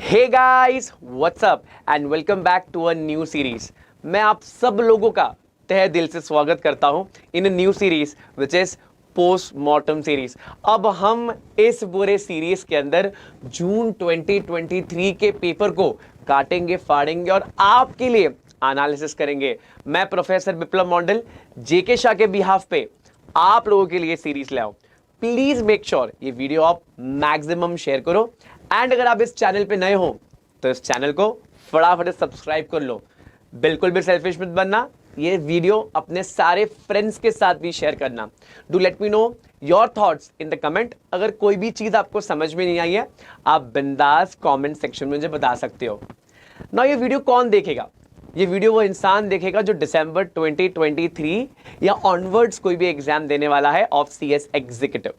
Hey guys, what's up and welcome back to a new series. मैं आप सब लोगों का तहे दिल से स्वागत करता हूं in new series which is postmortem series. अब हम इस पूरे सीरीज के अंदर जून 2023 के पेपर को काटेंगे, फाड़ेंगे और आपके लिए एनालिसिस करेंगे। मैं प्रोफेसर विप्लव मंडल जेके शाह के बिहाफ पे आप लोगों के लिए सीरीज ले आऊं। प्लीज मेक श्योर ये वीडियो आप मैक्सिमम शेयर करो एंड अगर आप इस चैनल पे नए हो तो इस चैनल को फटाफट सब्सक्राइब कर लो। बिल्कुल भी सेल्फिश मत बनना, ये वीडियो अपने सारे फ्रेंड्स के साथ भी शेयर करना। Do let me know your thoughts in the comment. अगर कोई भी चीज आपको समझ में नहीं आई है आप बिंदास कमेंट सेक्शन में मुझे बता सकते हो ना। ये वीडियो कौन देखेगा? ये वीडियो वो इंसान देखेगा जो दिसंबर 2023 या ऑनवर्ड्स कोई भी एग्जाम देने वाला है ऑफ सीएस एग्जीक्यूटिव।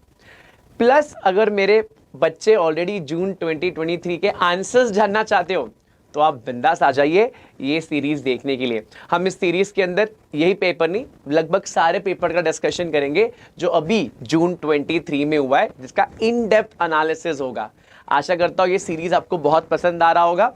प्लस अगर मेरे बच्चे ऑलरेडी जून 2023 के आंसर्स जानना चाहते हो तो आप बिंदास आ जाइए ये सीरीज देखने के लिए। हम इस सीरीज के अंदर यही पेपर नहीं, लगभग सारे पेपर का डिस्कशन करेंगे जो अभी जून 23 में हुआ है, जिसका इन डेप्थ एनालिसिस होगा। आशा करता हूँ ये सीरीज आपको बहुत पसंद आ रहा होगा।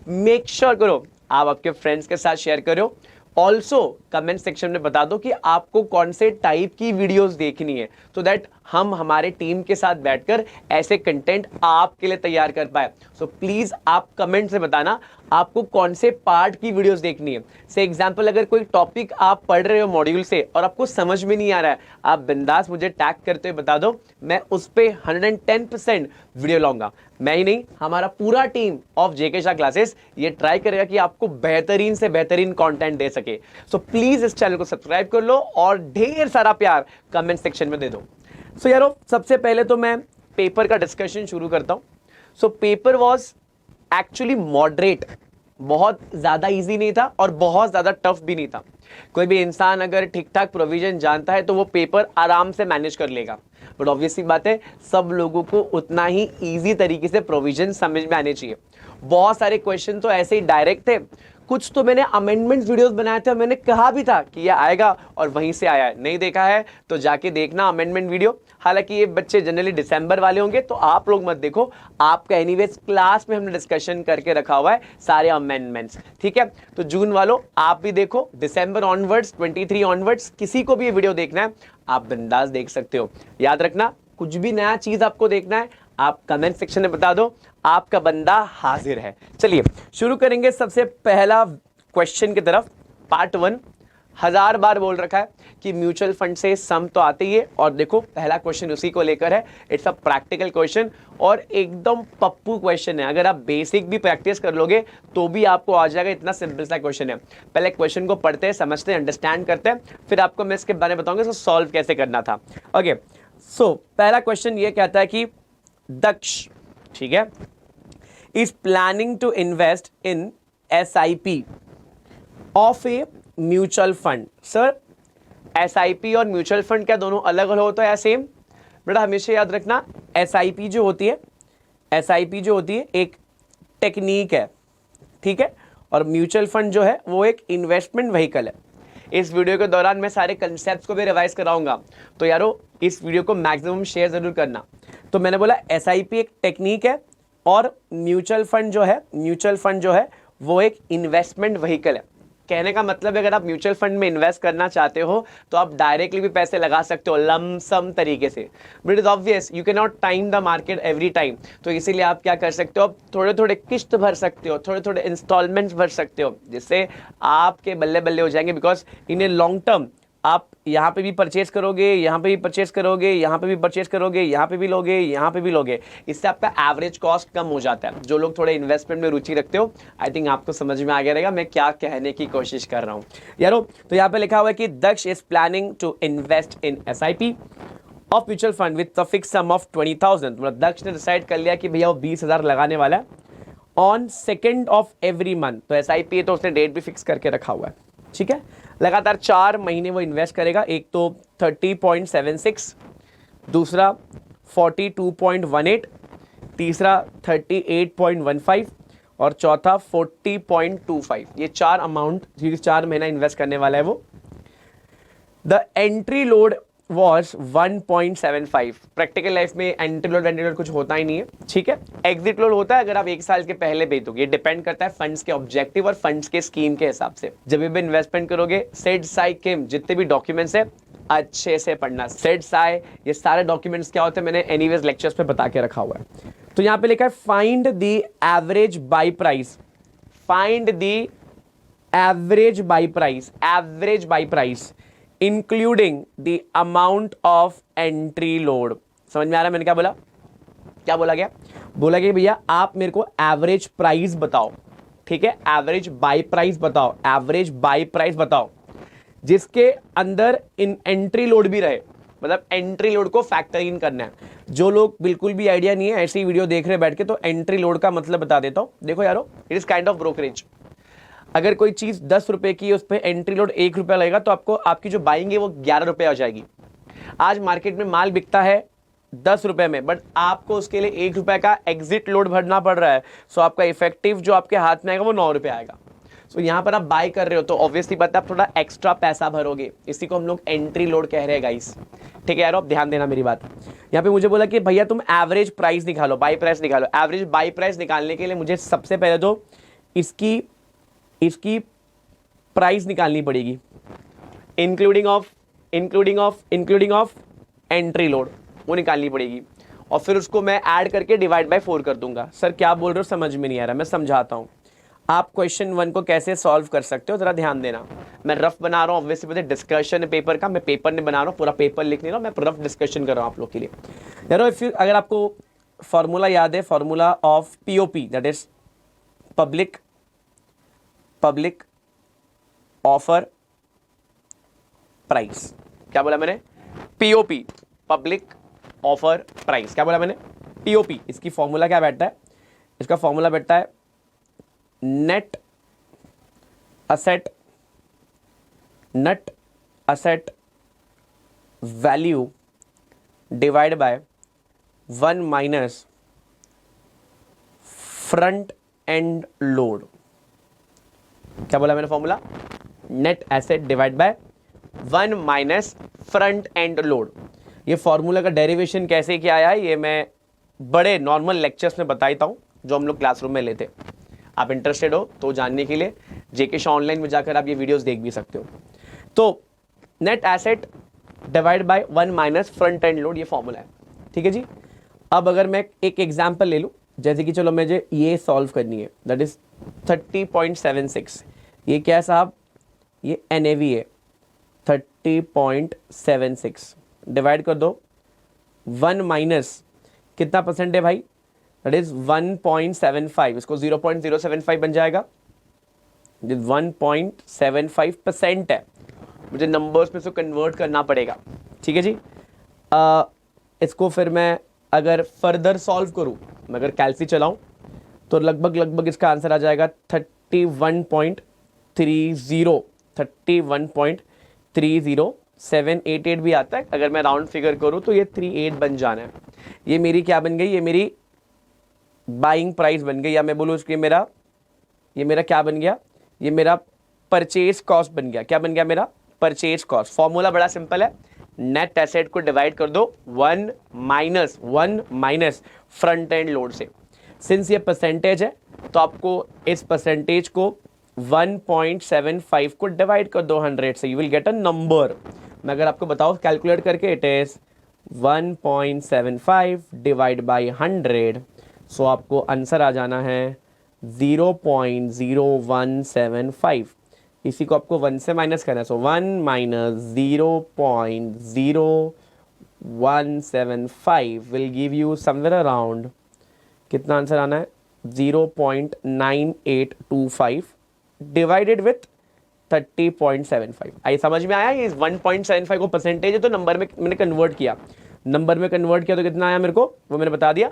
मेक श्योर करो आप आपके फ्रेंड्स के साथ शेयर करो। ऑल्सो कमेंट सेक्शन में बता दो कि आपको कौन से टाइप की वीडियोस देखनी है, सो दैट हम हमारे टीम के साथ बैठकर ऐसे कंटेंट आपके लिए तैयार कर पाए। सो प्लीज आप कमेंट से बताना आपको कौन से पार्ट की वीडियोस देखनी है। से एग्जांपल अगर कोई टॉपिक आप पढ़ रहे हो मॉड्यूल से और आपको समझ में नहीं आ रहा है, आप बिंदास मुझे टैग करते हुए बता दो, मैं उस पे 110% वीडियो लाऊंगा। मैं ही नहीं, हमारा पूरा team of JK Shah classes ये ट्राई करेगा कि आपको बेहतरीन से बेहतरीन कंटेंट दे सके। सो प्लीज इस चैनल को सब्सक्राइब कर लो और ढेर सारा प्यार कमेंट सेक्शन में दे दो। सो यारो, सबसे पहले तो मैं पेपर का डिस्कशन शुरू करता हूं। So paper was actually moderate, बहुत ज्यादा इजी नहीं था और बहुत ज्यादा टफ भी नहीं था। कोई भी इंसान अगर ठीक ठाक प्रोविजन जानता है तो वो पेपर आराम से मैनेज कर लेगा। बट ऑब्वियसली बात है, सब लोगों को उतना ही इजी तरीके से प्रोविजन समझ में आने चाहिए। बहुत सारे क्वेश्चन तो ऐसे ही डायरेक्ट थे, कुछ तो मैंने अमेंडमेंट वीडियोस बनाए थे और मैंने कहा भी था कि ये आएगा और वहीं से आया है। नहीं देखा है तो जाके देखना अमेंडमेंट वीडियो। हालांकि ये बच्चे जनरली दिसंबर वाले होंगे तो आप लोग मत देखो, आपका एनीवेज क्लास में हमने डिस्कशन करके रखा हुआ है सारे अमेंडमेंट्स, ठीक है। तो जून वालों आप भी देखो, दिसंबर ऑनवर्ड्स 23 ऑनवर्ड्स किसी को भी ये वीडियो देखना है आप बिंदास देख सकते हो। याद रखना, कुछ भी नया चीज आपको देखना है आप कमेंट सेक्शन में बता दो, आपका बंदा हाजिर है। चलिए शुरू करेंगे सबसे पहला क्वेश्चन की तरफ। पार्ट 1 1000 बार बोल रखा है कि म्यूचुअल फंड से सम तो आते ही है, और देखो पहला क्वेश्चन उसी को लेकर है। इट्स अ प्रैक्टिकल क्वेश्चन और एकदम पप्पू क्वेश्चन है। अगर आप बेसिक भी प्रैक्टिस कर लोगे तो भी आपको आ जाएगा, इतना सिंपल सा क्वेश्चन है। पहले क्वेश्चन को पढ़ते हैं, समझते हैं, अंडरस्टैंड करते हैं, फिर आपको मैं इसके बारे में बताऊंगा इसको सॉल्व कैसे करना था। ओके, सो पहला क्वेश्चन ये कहता है कि दक्ष, ठीक है, is planning to invest in SIP of a mutual fund. Sir SIP और म्यूचुअल फंड क्या दोनों अलग अलग होता है या सेम? बेटा हमेशा याद रखना, SIP जो होती है एक टेक्निक है, ठीक है, और म्यूचुअल फंड जो है वो एक इन्वेस्टमेंट व्हीकल है। इस वीडियो के दौरान मैं सारे कंसेप्ट्स को भी रिवाइज कराऊंगा, तो यारो इस वीडियो को मैक्सिमम शेयर जरूर करना। तो मैंने बोला SIP एक टेक्निक है और म्यूचुअल फंड जो है वो एक इन्वेस्टमेंट व्हीकल है। कहने का मतलब है अगर आप म्यूचुअल फंड में इन्वेस्ट करना चाहते हो तो आप डायरेक्टली भी पैसे लगा सकते हो लमसम तरीके से। But is obvious you can not time the market every time, तो इसीलिए आप क्या कर सकते हो, आप थोड़े थोड़े किस्त भर सकते हो, थोड़े थोड़े इंस्टॉलमेंट्स भर सकते हो, जिससे आपके बल्ले बल्ले हो जाएंगे। Because in a long term आप यहाँ पे भी परचेस करोगे, यहाँ पे भी परचेस करोगे, यहाँ पे भी परचेस करोगे, यहाँ पे भी लोगे, यहाँ पे भी लोगे, इससे आपका एवरेज कॉस्ट कम हो जाता है। जो लोग थोड़े इन्वेस्टमेंट में रुचि रखते हो, आई थिंक आपको समझ में आ गया रहेगा मैं क्या कहने की कोशिश कर रहा हूँ यारो। तो यहाँ पे लिखा हुआ है कि Daksh is planning to invest in SIP of mutual fund with fix sum of 20,000। मतलब दक्ष ने डिसाइड कर लिया कि भैया वो 20,000 लगाने वाला है on 2nd of every month. तो SIP है तो उसने डेट भी फिक्स करके रखा हुआ है, ठीक है। लगातार 4 महीने वो इन्वेस्ट करेगा। एक तो 30.76, दूसरा 42.18, तीसरा 38.15 और चौथा 40.25। ये 4 अमाउंट 4 महीना इन्वेस्ट करने वाला है वो। The entry load was 1.75। Practical life में एंट्री लोड वेंट्री लोड कुछ होता ही नहीं है, ठीक है। एग्जिट लोड होता है अगर आप 1 साल के पहले बेचोगे। ये डिपेंड करता है फंड्स के ऑब्जेक्टिव और फंड्स के स्कीम के हिसाब से। जब भी इन्वेस्टमेंट करोगे, सेड साई किम जितने भी डॉक्यूमेंट्स है अच्छे से पढ़ना। सेड साई ये सारे डॉक्यूमेंट्स क्या होते हैं मैंने एनीवेज लेक्चर्स पे बता के रखा हुआ है। तो यहां पे लिखा है find the average by price, find the average by price, average by price including the amount of entry load. समझ में आ रहा है मैंने क्या बोला? क्या बोला गया? बोला गया भैया आप मेरे को एवरेज प्राइस बताओ, ठीक है, एवरेज बाई प्राइस बताओ, एवरेज बाई प्राइस बताओ जिसके अंदर इन एंट्री लोड भी रहे, मतलब एंट्री लोड को फैक्टर इन करना है। जो लोग बिल्कुल भी आइडिया नहीं है ऐसी ही वीडियो देख रहे बैठ के, तो एंट्री लोड का मतलब बता देता हूं। देखो यारो, it is kind of brokerage. अगर कोई चीज 10 रुपए की है, उस पर एंट्री लोड 1 रुपया लगेगा, तो आपको आपकी जो बाइंग है वो 11 रुपए आ जाएगी। आज मार्केट में माल बिकता है 10 रुपए में, बट आपको उसके लिए 1 रुपए का एग्जिट लोड भरना पड़ रहा है। सो आपका इफेक्टिव जो आपके हाथ में आएगा वो 9 रुपए आएगा। सो यहां पर आप बाय कर रहे हो तो ऑब्वियसली बात है आप थोड़ा एक्स्ट्रा पैसा भरोगे। इसी को हम लोग एंट्री लोड कह रहे हैं गाइस, ठीक है यारो, आप ध्यान देना मेरी बात। यहां पे मुझे बोला कि भैया तुम एवरेज प्राइस निकालो, बाई प्राइस निकालो। एवरेज बाई प्राइस निकालने के लिए मुझे सबसे पहले तो इसकी प्राइस निकालनी पड़ेगी, इंक्लूडिंग ऑफ एंट्री लोड, वो निकालनी पड़ेगी। और फिर उसको मैं ऐड करके डिवाइड बाय 4 कर दूंगा। सर क्या बोल रहे हो, समझ में नहीं आ रहा, मैं समझाता हूं। आप क्वेश्चन 1 को कैसे सॉल्व कर सकते हो जरा ध्यान देना। मैं रफ बना रहा हूं, ऑब्वियसली पता है डिस्कशन है पेपर का, मैं पेपर नहीं बना रहा हूं, पूरा पेपर लिख नहीं रहा हूं, मैं रफ डिस्कशन कर रहा हूं आप लोग के लिए यारो। अगर आपको फॉर्मूला याद है, formula of POP, that is public offer price. क्या बोला मैंने? POP, public offer price. क्या बोला मैंने? पीओपी। इसकी फॉर्मूला क्या बैठता है? इसका फॉर्मूला बैठता है net asset value divide by 1 minus front end load. क्या बोला मैंने formula? Net asset divide by 1 minus front end load. ये फॉर्मूला का डेरिवेशन कैसे किया आया है ये मैं बड़े नॉर्मल लेक्चर्स में बताता हूं जो हम लोग क्लासरूम में लेते। आप इंटरेस्टेड हो तो जानने के लिए जेके शॉ ऑनलाइन में जाकर आप ये वीडियोस देख भी सकते हो। तो net asset divide by 1 minus front end load, ये फॉर्मूला है, ठीक है जी। अब अगर मैं एक एग्जांपल ले लूं, जैसे कि चलो मुझे ये सॉल्व करनी है, दैट इज 30.76। ये क्या है साहब? ये NAV है 30.76। डिवाइड कर दो 1 माइनस कितना परसेंट है भाई? That is 1.75। इसको 0.075 बन जाएगा। 1.75% है, मुझे नंबर्स में से कन्वर्ट करना पड़ेगा, ठीक है जी। इसको फिर मैं अगर फर्दर सॉल्व करूं, मैं अगर कैलसी चलाऊं तो लगभग इसका आंसर आ जाएगा 31.30 भी आता है। अगर मैं राउंड फिगर करूं तो ये 38 बन जाना है। ये मेरी क्या बन गई? ये मेरी बाइंग प्राइस बन गई, या मैं बोलूँ उसके ये मेरा क्या बन गया? ये मेरा परचेज कॉस्ट बन गया। क्या बन गया मेरा? Purchase cost. फॉर्मूला बड़ा सिंपल है, नेट एसेट को डिवाइड कर दो 1 माइनस फ्रंट एंड लोड से। सिंस ये परसेंटेज है तो आपको इस परसेंटेज को 1.75 को डिवाइड कर दो 100 से, you will get a number. मैं अगर आपको बताऊं कैलकुलेट करके, इट इज 1.75 डिवाइड बाई 100। सो आपको आंसर आ जाना है 0.0175। इसी को आपको 1 से माइनस करना है। सो 1 minus 0.0175 will give you somewhere around, कितना आंसर आना है? 0.9825 डिवाइडेड विथ 30.75। आई समझ में आया? ये 1.75 को परसेंटेज है तो नंबर में मैंने कन्वर्ट किया, तो कितना आया मेरे को वो मैंने बता दिया,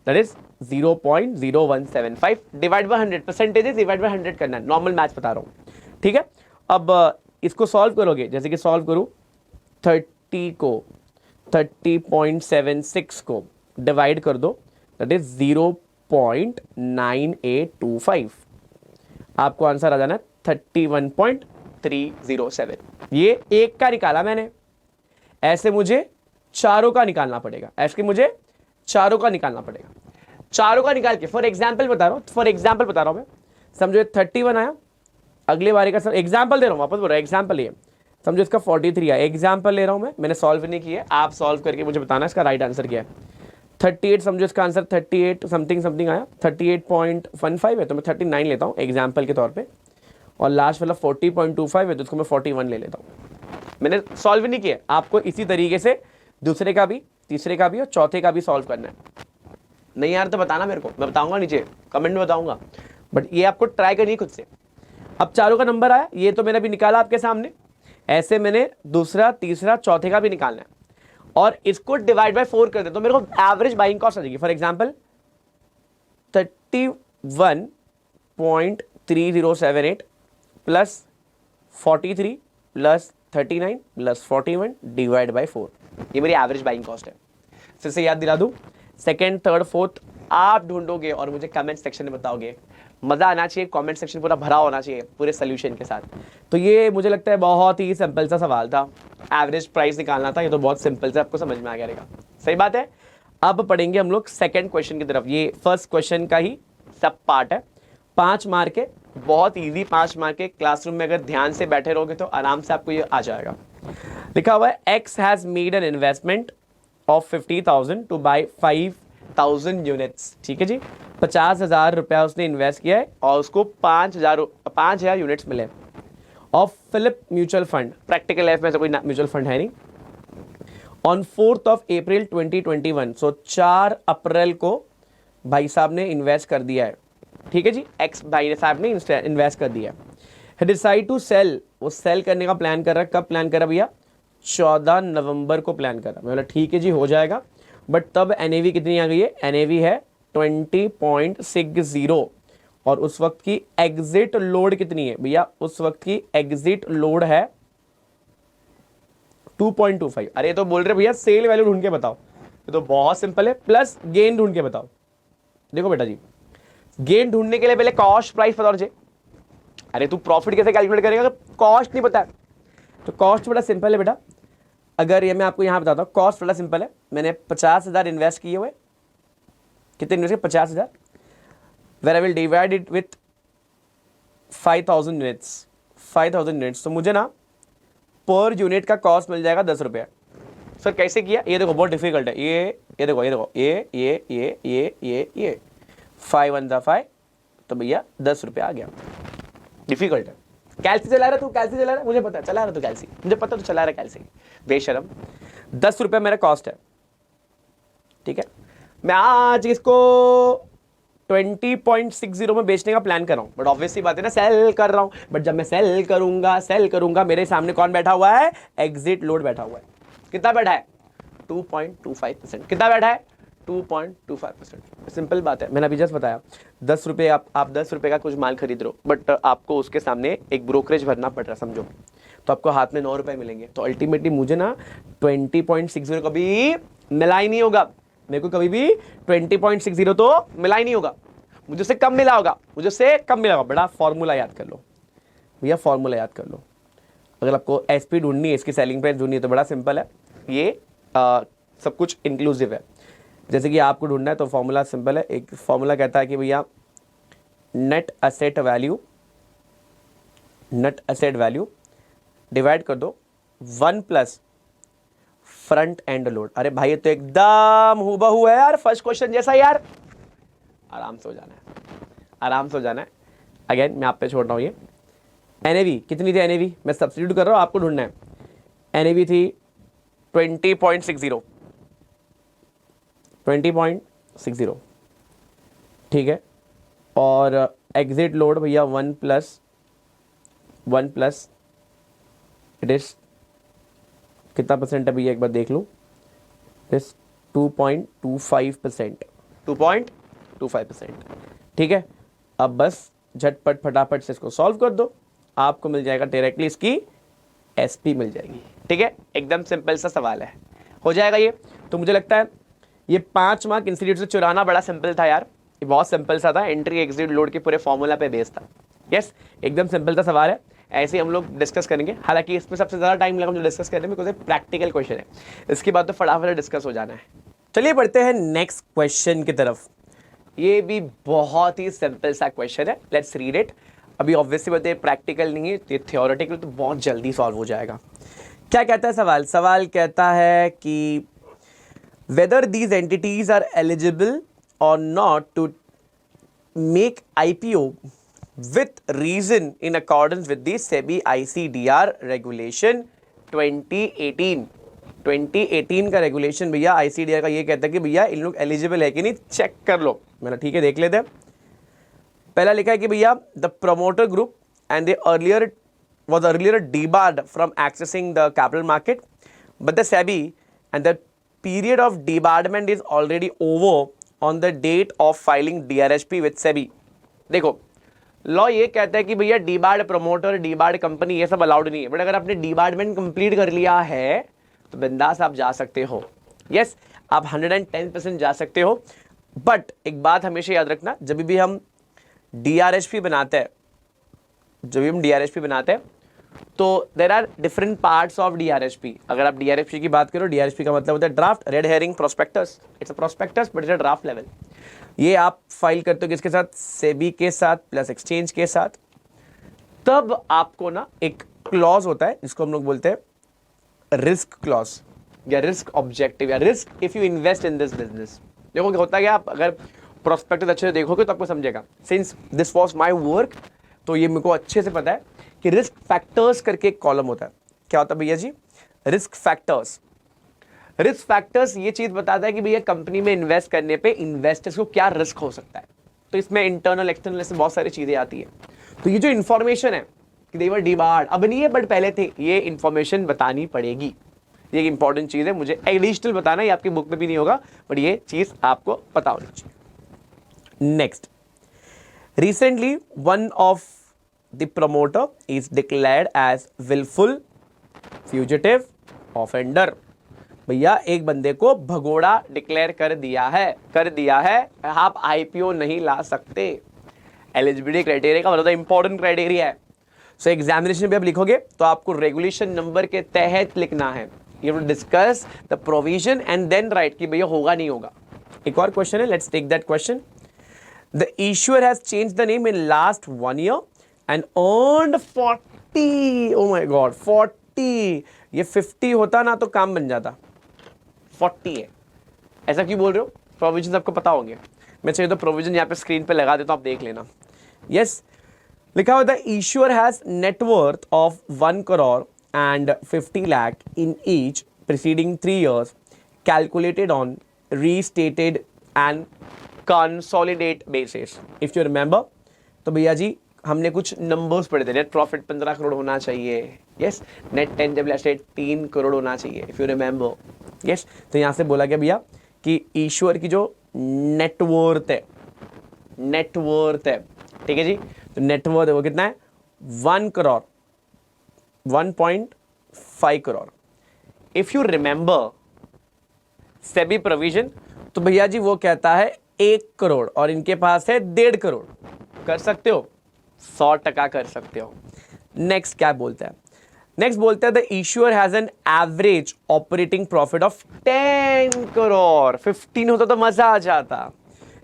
that is 0.0175 divide by 100। Percentage divide by 100 करना है, नॉर्मल मैथ्स बता रहा हूँ, ठीक है। अब इसको सॉल्व करोगे, जैसे कि सॉल्व करूँ 30.76 को डिवाइड कर दो, दैट इज 0.9825। आपको आंसर आ जाना 31.307। ये एक का निकाला मैंने, ऐसे मुझे चारों का निकालना पड़ेगा, ऐसे मुझे चारों का निकालना पड़ेगा। चारों का निकाल के फॉर एग्जाम्पल बता रहा हूं मैं, समझो 31 आया, अगले बारी का सब एग्जाम्पल दे रहा हूं, वापस बोल रहा हूं एग्जाम्पल ये, समझो इसका 43 आया, एग्जाम्पल ले रहा हूं मैंने सॉल्व नहीं किया, आप सॉल्व करके मुझे बताना इसका राइट आंसर क्या है। 38 समझो इसका आंसर 38 समथिंग आया, 38.15 है तो मैं 39 लेता हूँ एग्जाम्पल के तौर पे, और लास्ट वाला 40.25 है तो उसको मैं 41 ले लेता हूँ। मैंने सॉल्व नहीं किया, आपको इसी तरीके से दूसरे का भी, तीसरे का भी और चौथे का भी सॉल्व करना है। नहीं यार तो बताना मेरे को, मैं बताऊंगा नीचे कमेंट में बताऊंगा, बट ये आपको ट्राई करनी है खुद से। अब चारों का नंबर आया, ये तो मैंने अभी निकाला आपके सामने, ऐसे मैंने दूसरा, तीसरा, चौथे का भी निकालना है, और इसको डिवाइड बाय 4 कर दे तो मेरे को एवरेज बाइंग कॉस्ट आ जाएगी। For example 31.3078 plus 43 plus 39 plus 41 divide by 4, ये मेरी एवरेज बाइंग कॉस्ट है। फिर से याद दिला दूं, सेकेंड, थर्ड, फोर्थ आप ढूंढोगे और मुझे कमेंट सेक्शन में बताओगे। मजा आना चाहिए, कमेंट सेक्शन पूरा भरा होना चाहिए पूरे सोल्यूशन के साथ। तो ये मुझे लगता है बहुत ही सिंपल सा सवाल था, एवरेज प्राइस निकालना था, ये तो बहुत सिंपल से आपको समझ में आ गया रहेगा। सही बात है। अब पढ़ेंगे हम लोग सेकंड क्वेश्चन की तरफ, ये फर्स्ट क्वेश्चन का ही सब पार्ट है। 5 मार्क के, बहुत ईजी 5 मार्क के, क्लासरूम में अगर ध्यान से बैठे रहोगे तो आराम से आपको ये आ जाएगा। लिखा हुआ है x has made an investment of 50,000 two by 5,000 units. ठीक है जी, 50,000 रुपया उसने इन्वेस्ट किया है और उसको 5,000 यूनिट्स मिले of Philip mutual fund. Practical life में ऐसा कोई म्यूचुअल फंड है नहीं। ऑन 4 अप्रैल 2021, सो 4 अप्रैल को भाई साहब ने इन्वेस्ट कर दिया है। ठीक है जी, एक्स भाई साहब ने इन्वेस्ट कर दिया है। डिसाइड टू सेल, वो सेल करने का प्लान कर रहा है। कब प्लान करा भैया? 14 नवंबर को प्लान करा। मैं बोला ठीक है जी हो जाएगा, बट तब एनएवी कितनी आ गई है? एनएवी है 20.60 और उस वक्त की एग्जिट लोड कितनी है भैया? उस वक्त की एग्जिट लोड है 2.25। अरे तो बोल रहे भैया सेल वैल्यू ढूंढ के बताओ, ये तो बहुत सिंपल है, प्लस गेन ढूंढ के बताओ। देखो बेटा जी, गेन ढूंढने के लिए पहले कॉस्ट प्राइस पता होना चाहिए। अरे तू प्रॉफिट कैसे कैलकुलेट करेगा अगर कॉस्ट नहीं पता है? तो कॉस्ट बड़ा सिंपल है बेटा। अगर ये मैं आपको यहां बताता हूं, कॉस्ट बड़ा सिंपल है। मैंने 50,000 इन्वेस्ट किए हुए, कितने इन्वेस्ट किए? 50,000। Where I will divide it with 5,000 units, 5,000 units, तो मुझे ना पर यूनिट का कॉस्ट मिल जाएगा 10 रुपया। सर कैसे किया? ये देखो बहुत डिफिकल्ट है। ये देखो ये 5 1 5, तो भैया 10 रुपया आ गया। डिफिकल्ट है। कैलसी चला रहा तू? कैलसी चला रहा? मुझे पता है चला रहा तू कैलसी, मुझे पता तू चला रहा कैलसी, बेशरम। 10 रुपया मेरा कॉस्ट है। ठीक है, मैं आज इसको 20.60 में बेचने का प्लान कर रहा हूं, बट ऑब्वियसली बात है ना सेल कर रहा हूं। बट जब मैं सेल करूंगा मेरे सामने कौन बैठा हुआ है? एग्जिट लोड बैठा हुआ है। कितना बैठा है? 2.25%। कितना बैठा है? 2.25%। सिंपल बात है, मैंने अभी जस्ट बताया। 10 रुपये आप 10 रुपये का कुछ माल खरीद रहे हो, बट आपको उसके सामने एक ब्रोकरेज भरना पड़ रहा है, समझो, तो आपको हाथ में 9 रुपये मिलेंगे। तो अल्टीमेटली मुझे ना 20.60 कभी मिला ही नहीं होगा। मेरे को कभी भी 20.60 तो मिला ही नहीं होगा, मुझे उससे कम मिला होगा, मुझे उससे कम मिला होगा। बड़ा फॉर्मूला याद कर लो भैया, फॉर्मूला याद कर लो। अगर आपको एसपी ढूंढनी है, इसकी सेलिंग प्राइस ढूंढनी है, तो बड़ा सिंपल है, ये सब कुछ इंक्लूसिव है। जैसे कि आपको ढूंढना है तो फॉर्मूला सिंपल है। एक फॉर्मूला कहता है कि भैया नेट असेट वैल्यू डिवाइड कर दो 1 प्लस फ्रंट एंड लोड। अरे भाई ये तो एकदम हूबहू है यार, फर्स्ट क्वेश्चन जैसा यार। आराम से हो जाना है, आराम से हो जाना है। अगेन मैं आप पे छोड़ रहा हूँ ये। एनएवी कितनी थी? एनएवी मैं सब्स्टिट्यूट कर रहा हूँ, आपको ढूंढना है। एनएवी थी 20.60, 20.60। ठीक है, और एग्जिट लोड भैया 1 प्लस इट इज कितना परसेंट है भैया? एक बार देख लूँ। इस 2.25%, 2.25%। ठीक है, अब बस झटपट फटाफट से इसको सॉल्व कर दो, आपको मिल जाएगा डायरेक्टली इसकी एसपी मिल जाएगी। ठीक है, एकदम सिंपल सा सवाल है, हो जाएगा ये। तो मुझे लगता है ये 5 मार्क इंस्टीट्यूट से चुराना बड़ा सिंपल था यार, ये बहुत सिंपल सा था, एंट्री एग्जिट लोड के पूरे फॉर्मूला पे बेस्ड था। यस, एकदम सिंपल सा सवाल है। ऐसे हम लोग डिस्कस करेंगे। हालांकि इसमें सबसे ज़्यादा टाइम लगा मुझे डिस्कस करने में, बिकॉज प्रैक्टिकल क्वेश्चन है, इसके बाद तो फटाफट डिस्कस हो जाना है। चलिए बढ़ते हैं नेक्स्ट क्वेश्चन की तरफ। ये भी बहुत ही सिंपल सा क्वेश्चन है, लेट्स रीड इट। अभी ऑब्वियसली बात है प्रैक्टिकल नहीं है, ये थियोरेटिकल, तो बहुत जल्दी सॉल्व हो जाएगा। क्या कहता है सवाल? सवाल कहता है कि whether these entities are eligible और not to make IPO with reason in accordance with the SEBI ICDR regulation 2018। 2018 का रेगुलेशन भैया ICDR का ये कहता है कि भैया इन लोग एलिजिबल है कि नहीं, चेक कर लो। मैंने ठीक है देख लेते हैं। पहला लिखा है कि भैया the promoter group and the earlier was earlier debarred from accessing the capital market, but the SEBI and the period of debarment is already over on the date of filing DRHP with SEBI। देखो law ये कहता है कि भैया डीबार्ड promoter, डीबार्ड company, ये सब allowed नहीं है, बट अगर आपने डीबार्डमेंट कंप्लीट कर लिया है तो बिंदास आप जा सकते हो। यस, आप 110% जा सकते हो। बट एक बात हमेशा याद रखना, जब भी हम DRHP बनाते हैं, तो there are different parts of DRHP। अगर आप DRHP की बात करो, DRHP का मतलब होता है draft, red herring, prospectus. It's a prospectus but it's a draft level. ये आप फाइल करते हो किसके साथ? सेबी के साथ प्लस एक्सचेंज के साथ। तब आपको ना एक क्लॉज होता है जिसको हम लोग बोलते हैं रिस्क क्लॉज या रिस्क ऑब्जेक्टिव या risk if you invest in this business. देखो क्या होता है, आप अगर प्रोस्पेक्टस अच्छे से देखोगे तो आपको समझेगा। Since this was my work, तो ये मेरे को अच्छे से पता है कि रिस्क फैक्टर्स करके एक कॉलम होता है। क्या होता है भैया जी? Risk factors. रिस्क फैक्टर्स ये चीज बताता है कि भैया कंपनी में इन्वेस्ट करने पे इन्वेस्टर्स को क्या रिस्क हो सकता है। तो इसमें इंटरनल एक्सटर्नल से बहुत सारी चीजें आती है। तो ये जो इन्फॉर्मेशन है कि दे वर डिबार्ड, अब नहीं है बट पहले थे, ये इन्फॉर्मेशन बतानी पड़ेगी। ये एक इंपॉर्टेंट चीज है, मुझे एडिशनल बताना, ये आपकी बुक में भी नहीं होगा, बट ये चीज आपको पता होनी चाहिए। Next, recently one of the promoter is declared as willful fugitive offender। भैया एक बंदे को भगोड़ा डिक्लेयर कर दिया है, आप IPO नहीं ला सकते। एलिजिबिलिटी क्राइटेरिया का मतलब इंपॉर्टेंट क्राइटेरिया है। सो एग्जामिनेशन में आप लिखोगे तो आपको रेगुलेशन नंबर के तहत लिखना है। You have to discuss the provision and then write कि भैया होगा नहीं होगा। एक और क्वेश्चन है, let's take that question. The issuer has change the name in last 1 year and earned 40, oh my god 40, ये 50 होता ना तो काम बन जाता, 40 है। ऐसा क्यों बोल रहे हो? प्रोविजन आपको पता होंगे, मैं चाहिए तो प्रोविजन यहाँ पे स्क्रीन पे लगा देता हूँ, आप देख लेना। यस, लिखा हुआ था issuer has net worth of 1 crore and 50 lakh in each preceding 3 years calculated on restated and consolidate basis। if you remember, तो भैया जी हमने कुछ नंबर्स पढ़े थे। नेट प्रॉफिट 15 करोड़ होना चाहिए, yes. Net tangible asset 3 crore होना चाहिए, इफ यू रिमेंबर, यस। तो यहाँ से बोला गया भैया कि ईश्वर की जो नेटवर्थ है, ठीक है जी, तो नेटवर्थ है वो कितना है? 1 crore, 1.5 crore. If you remember SEBI provision, तो भैया जी वो कहता है 1 करोड़ और इनके पास है 1.5 करोड़। कर सकते हो? 100% कर सकते हो। नेक्स्ट क्या बोलता है? नेक्स्ट बोलता है the issuer has an average operating profit of 10 crore. 15 होता तो मजा आ जाता।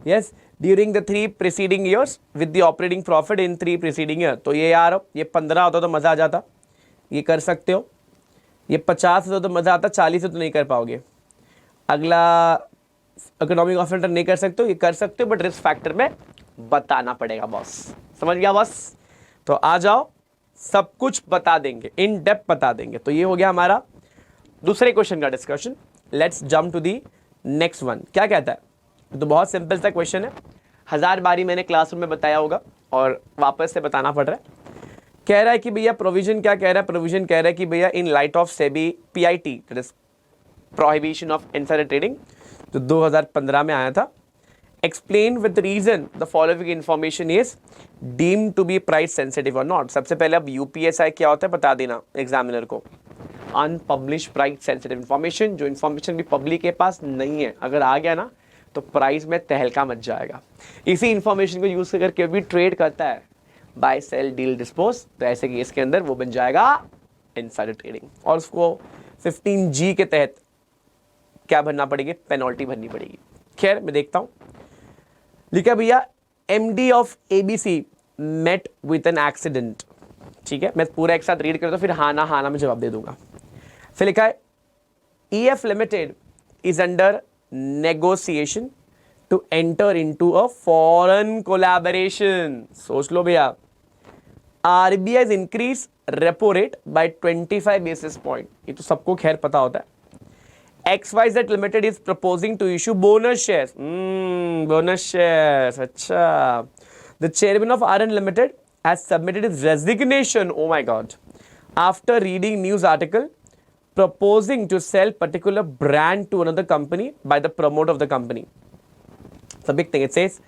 Yes, during the 3 preceding years with the operating profit in 3 preceding year. तो ये यार ये 15 होता तो मजा आ जाता, ये कर सकते हो। ये 50 होता तो मजा आता, 40 से तो नहीं कर पाओगे। अगला इकोनॉमिक ऑफर नहीं कर सकते हो, ये कर सकते हो बट रिस्क फैक्टर में बताना पड़ेगा बॉस। समझ गया बॉस? तो आ जाओ, सब कुछ बता देंगे, इन डेप्थ बता देंगे। तो ये हो गया हमारा दूसरे क्वेश्चन का discussion. Let's jump to the next one. क्या कहता है? तो बहुत सिंपल सा क्वेश्चन है, 1000 बारी मैंने क्लासरूम में बताया होगा और वापस से बताना पड़ रहा है। कह रहा है कि भैया प्रोविजन क्या कह रहा है? प्रोविजन कह रहा है कि भैया in light of SEBI PIT, that is prohibition of insider trading, जो 2015 में आया था, explain with reason the following information is deemed to be price sensitive or not। सबसे पहले अब UPSI क्या होता है बता देना एग्जामिनर को। अनपब्लिश प्राइस सेंसिटिव इन्फॉर्मेशन, जो इन्फॉर्मेशन भी पब्लिक के पास नहीं है, अगर आ गया ना तो प्राइस में तहलका मच जाएगा। इसी इन्फॉर्मेशन को यूज करके भी ट्रेड करता है बाय सेल डील डिस्पोज, तो ऐसे केस के अंदर वो बन जाएगा इनसाइडर ट्रेडिंग, और उसको 15G के तहत क्या भरना पड़ेगी, पेनल्टी भरनी पड़ेगी। खैर मैं देखता हूं, लिखा भैया MD of ABC met with an accident. ठीक है, मैं पूरा एक साथ रीड करता हूं, फिर हाँ ना में जवाब दे दूंगा। फिर लिखा है EF limited is under negotiation to enter into a foreign collaboration. सोच लो भैया, RBI is increase repo rate by 25 basis point, ये तो सबको खैर पता होता है। XYZ Limited is proposing to issue bonus shares. Bonus shares. अच्छा. The chairman of RN Limited has submitted his resignation. Oh my God. After reading news article proposing to sell particular brand to another company by the promoter of the company. It's a big thing. It says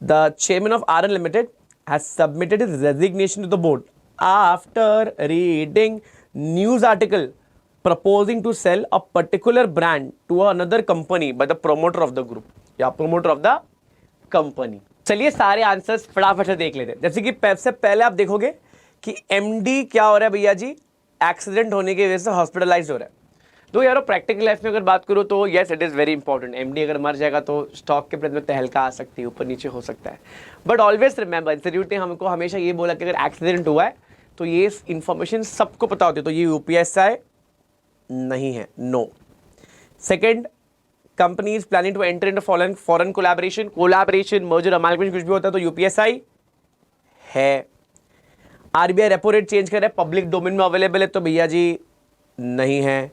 the chairman of RN Limited has submitted his resignation to the board after reading news article proposing to sell a particular brand to another company by the promoter of the group या promoter of the company। चलिए सारे answers फटाफट से देख लेते हैं। जैसे कि सबसे पहले आप देखोगे कि MD क्या हो रहा है भैया जी, एक्सीडेंट होने की वजह से हॉस्पिटलाइज हो रहा है। तो यारो प्रैक्टिकल लाइफ में अगर बात करूँ तो yes it is very important. MD अगर मर जाएगा तो स्टॉक के प्रति में तहलका आ सकती है, ऊपर नीचे हो सकता है। बट ऑलवेज रिमेंबर, इंस्टीट्यूट ने हमको हमेशा ये बोला कि अगर एक्सीडेंट हुआ है तो ये इन्फॉर्मेशन सबको पता होती है, तो ये UPSI नहीं है, no. Second, company is planning to enter in foreign collaboration, merger, amalgamation कुछ भी होता है तो UPSI है। RBI रेपो रेट चेंज कर रहा है, पब्लिक डोमेन में अवेलेबल है तो भैया जी नहीं है।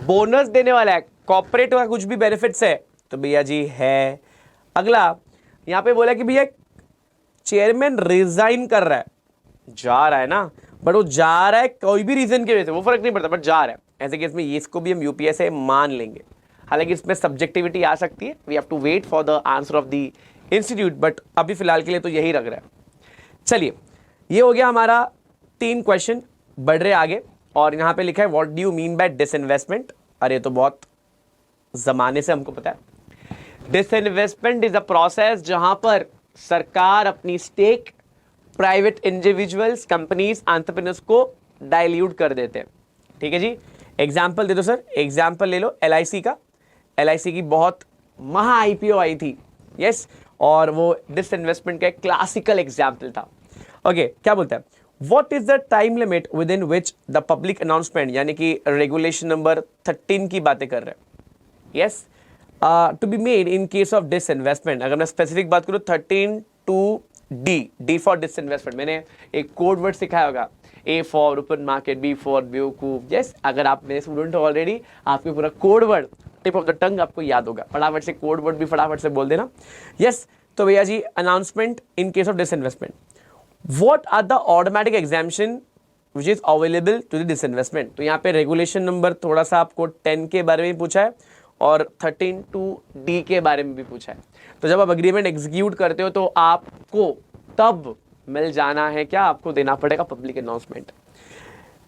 बोनस देने वाला है, कॉर्पोरेट का कुछ भी बेनिफिट्स है तो भैया जी है। अगला यहां पे बोला कि भैया चेयरमैन रिजाइन कर रहा है, जा रहा है ना, बट वो जा रहा है कोई भी रीजन की वजह से, वो फर्क नहीं पड़ता, बट जा रहा है। ऐसे केस में इसको भी हम UPSI मान लेंगे, हालांकि इसमें सब्जेक्टिविटी आ सकती है। We have to wait for the answer of the institute, but अभी फिलहाल के लिए तो यही लग रहा है। चलिए, ये हो गया हमारा 3 क्वेश्चन। बढ़ रहे आगे, और यहां पे लिखा है what do you mean bye disinvestment. अरे तो बहुत जमाने से हमको पता है। डिसइन्वेस्टमेंट इज अ प्रोसेस जहां पर सरकार अपनी stake private individuals, companies, entrepreneurs को डाइल्यूट कर देते हैं। ठीक है जी, एग्जाम्पल दे दो सर। एग्जाम्पल ले लो LIC का। LIC की बहुत महा IPO आई थी, यस, और वो डिसइन्वेस्टमेंट का एक क्लासिकल एग्जाम्पल था। ओके, क्या बोलता है, what is the time limit with in which the public announcement, यानी कि रेगुलेशन नंबर 13 की बातें कर रहे हैं, yes, to be made in case of disinvestment. अगर मैं स्पेसिफिक बात करूं 13(2)D, D फॉर डिसइन्वेस्टमेंट। मैंने एक कोड वर्ड सिखाया होगा, A for open market, B for बेवकूफ। यस, अगर आप मेरे स्टूडेंट हो ऑलरेडी, आपके पूरा code word tip of the tongue आपको याद होगा। फटाफट से कोड वर्ड भी फटाफट से बोल देना। यस, तो भैया जी announcement in case of disinvestment. What are the automatic exemption which is available to the disinvestment. तो यहाँ पे रेगुलेशन नंबर थोड़ा सा आपको 10 के बारे में पूछा है और 13(2)D के बारे में भी पूछा है। तो जब आप अग्रीमेंट एग्जीक्यूट करते हो तो आपको तब मिल जाना है क्या, आपको देना पड़ेगा पब्लिक अनाउंसमेंट।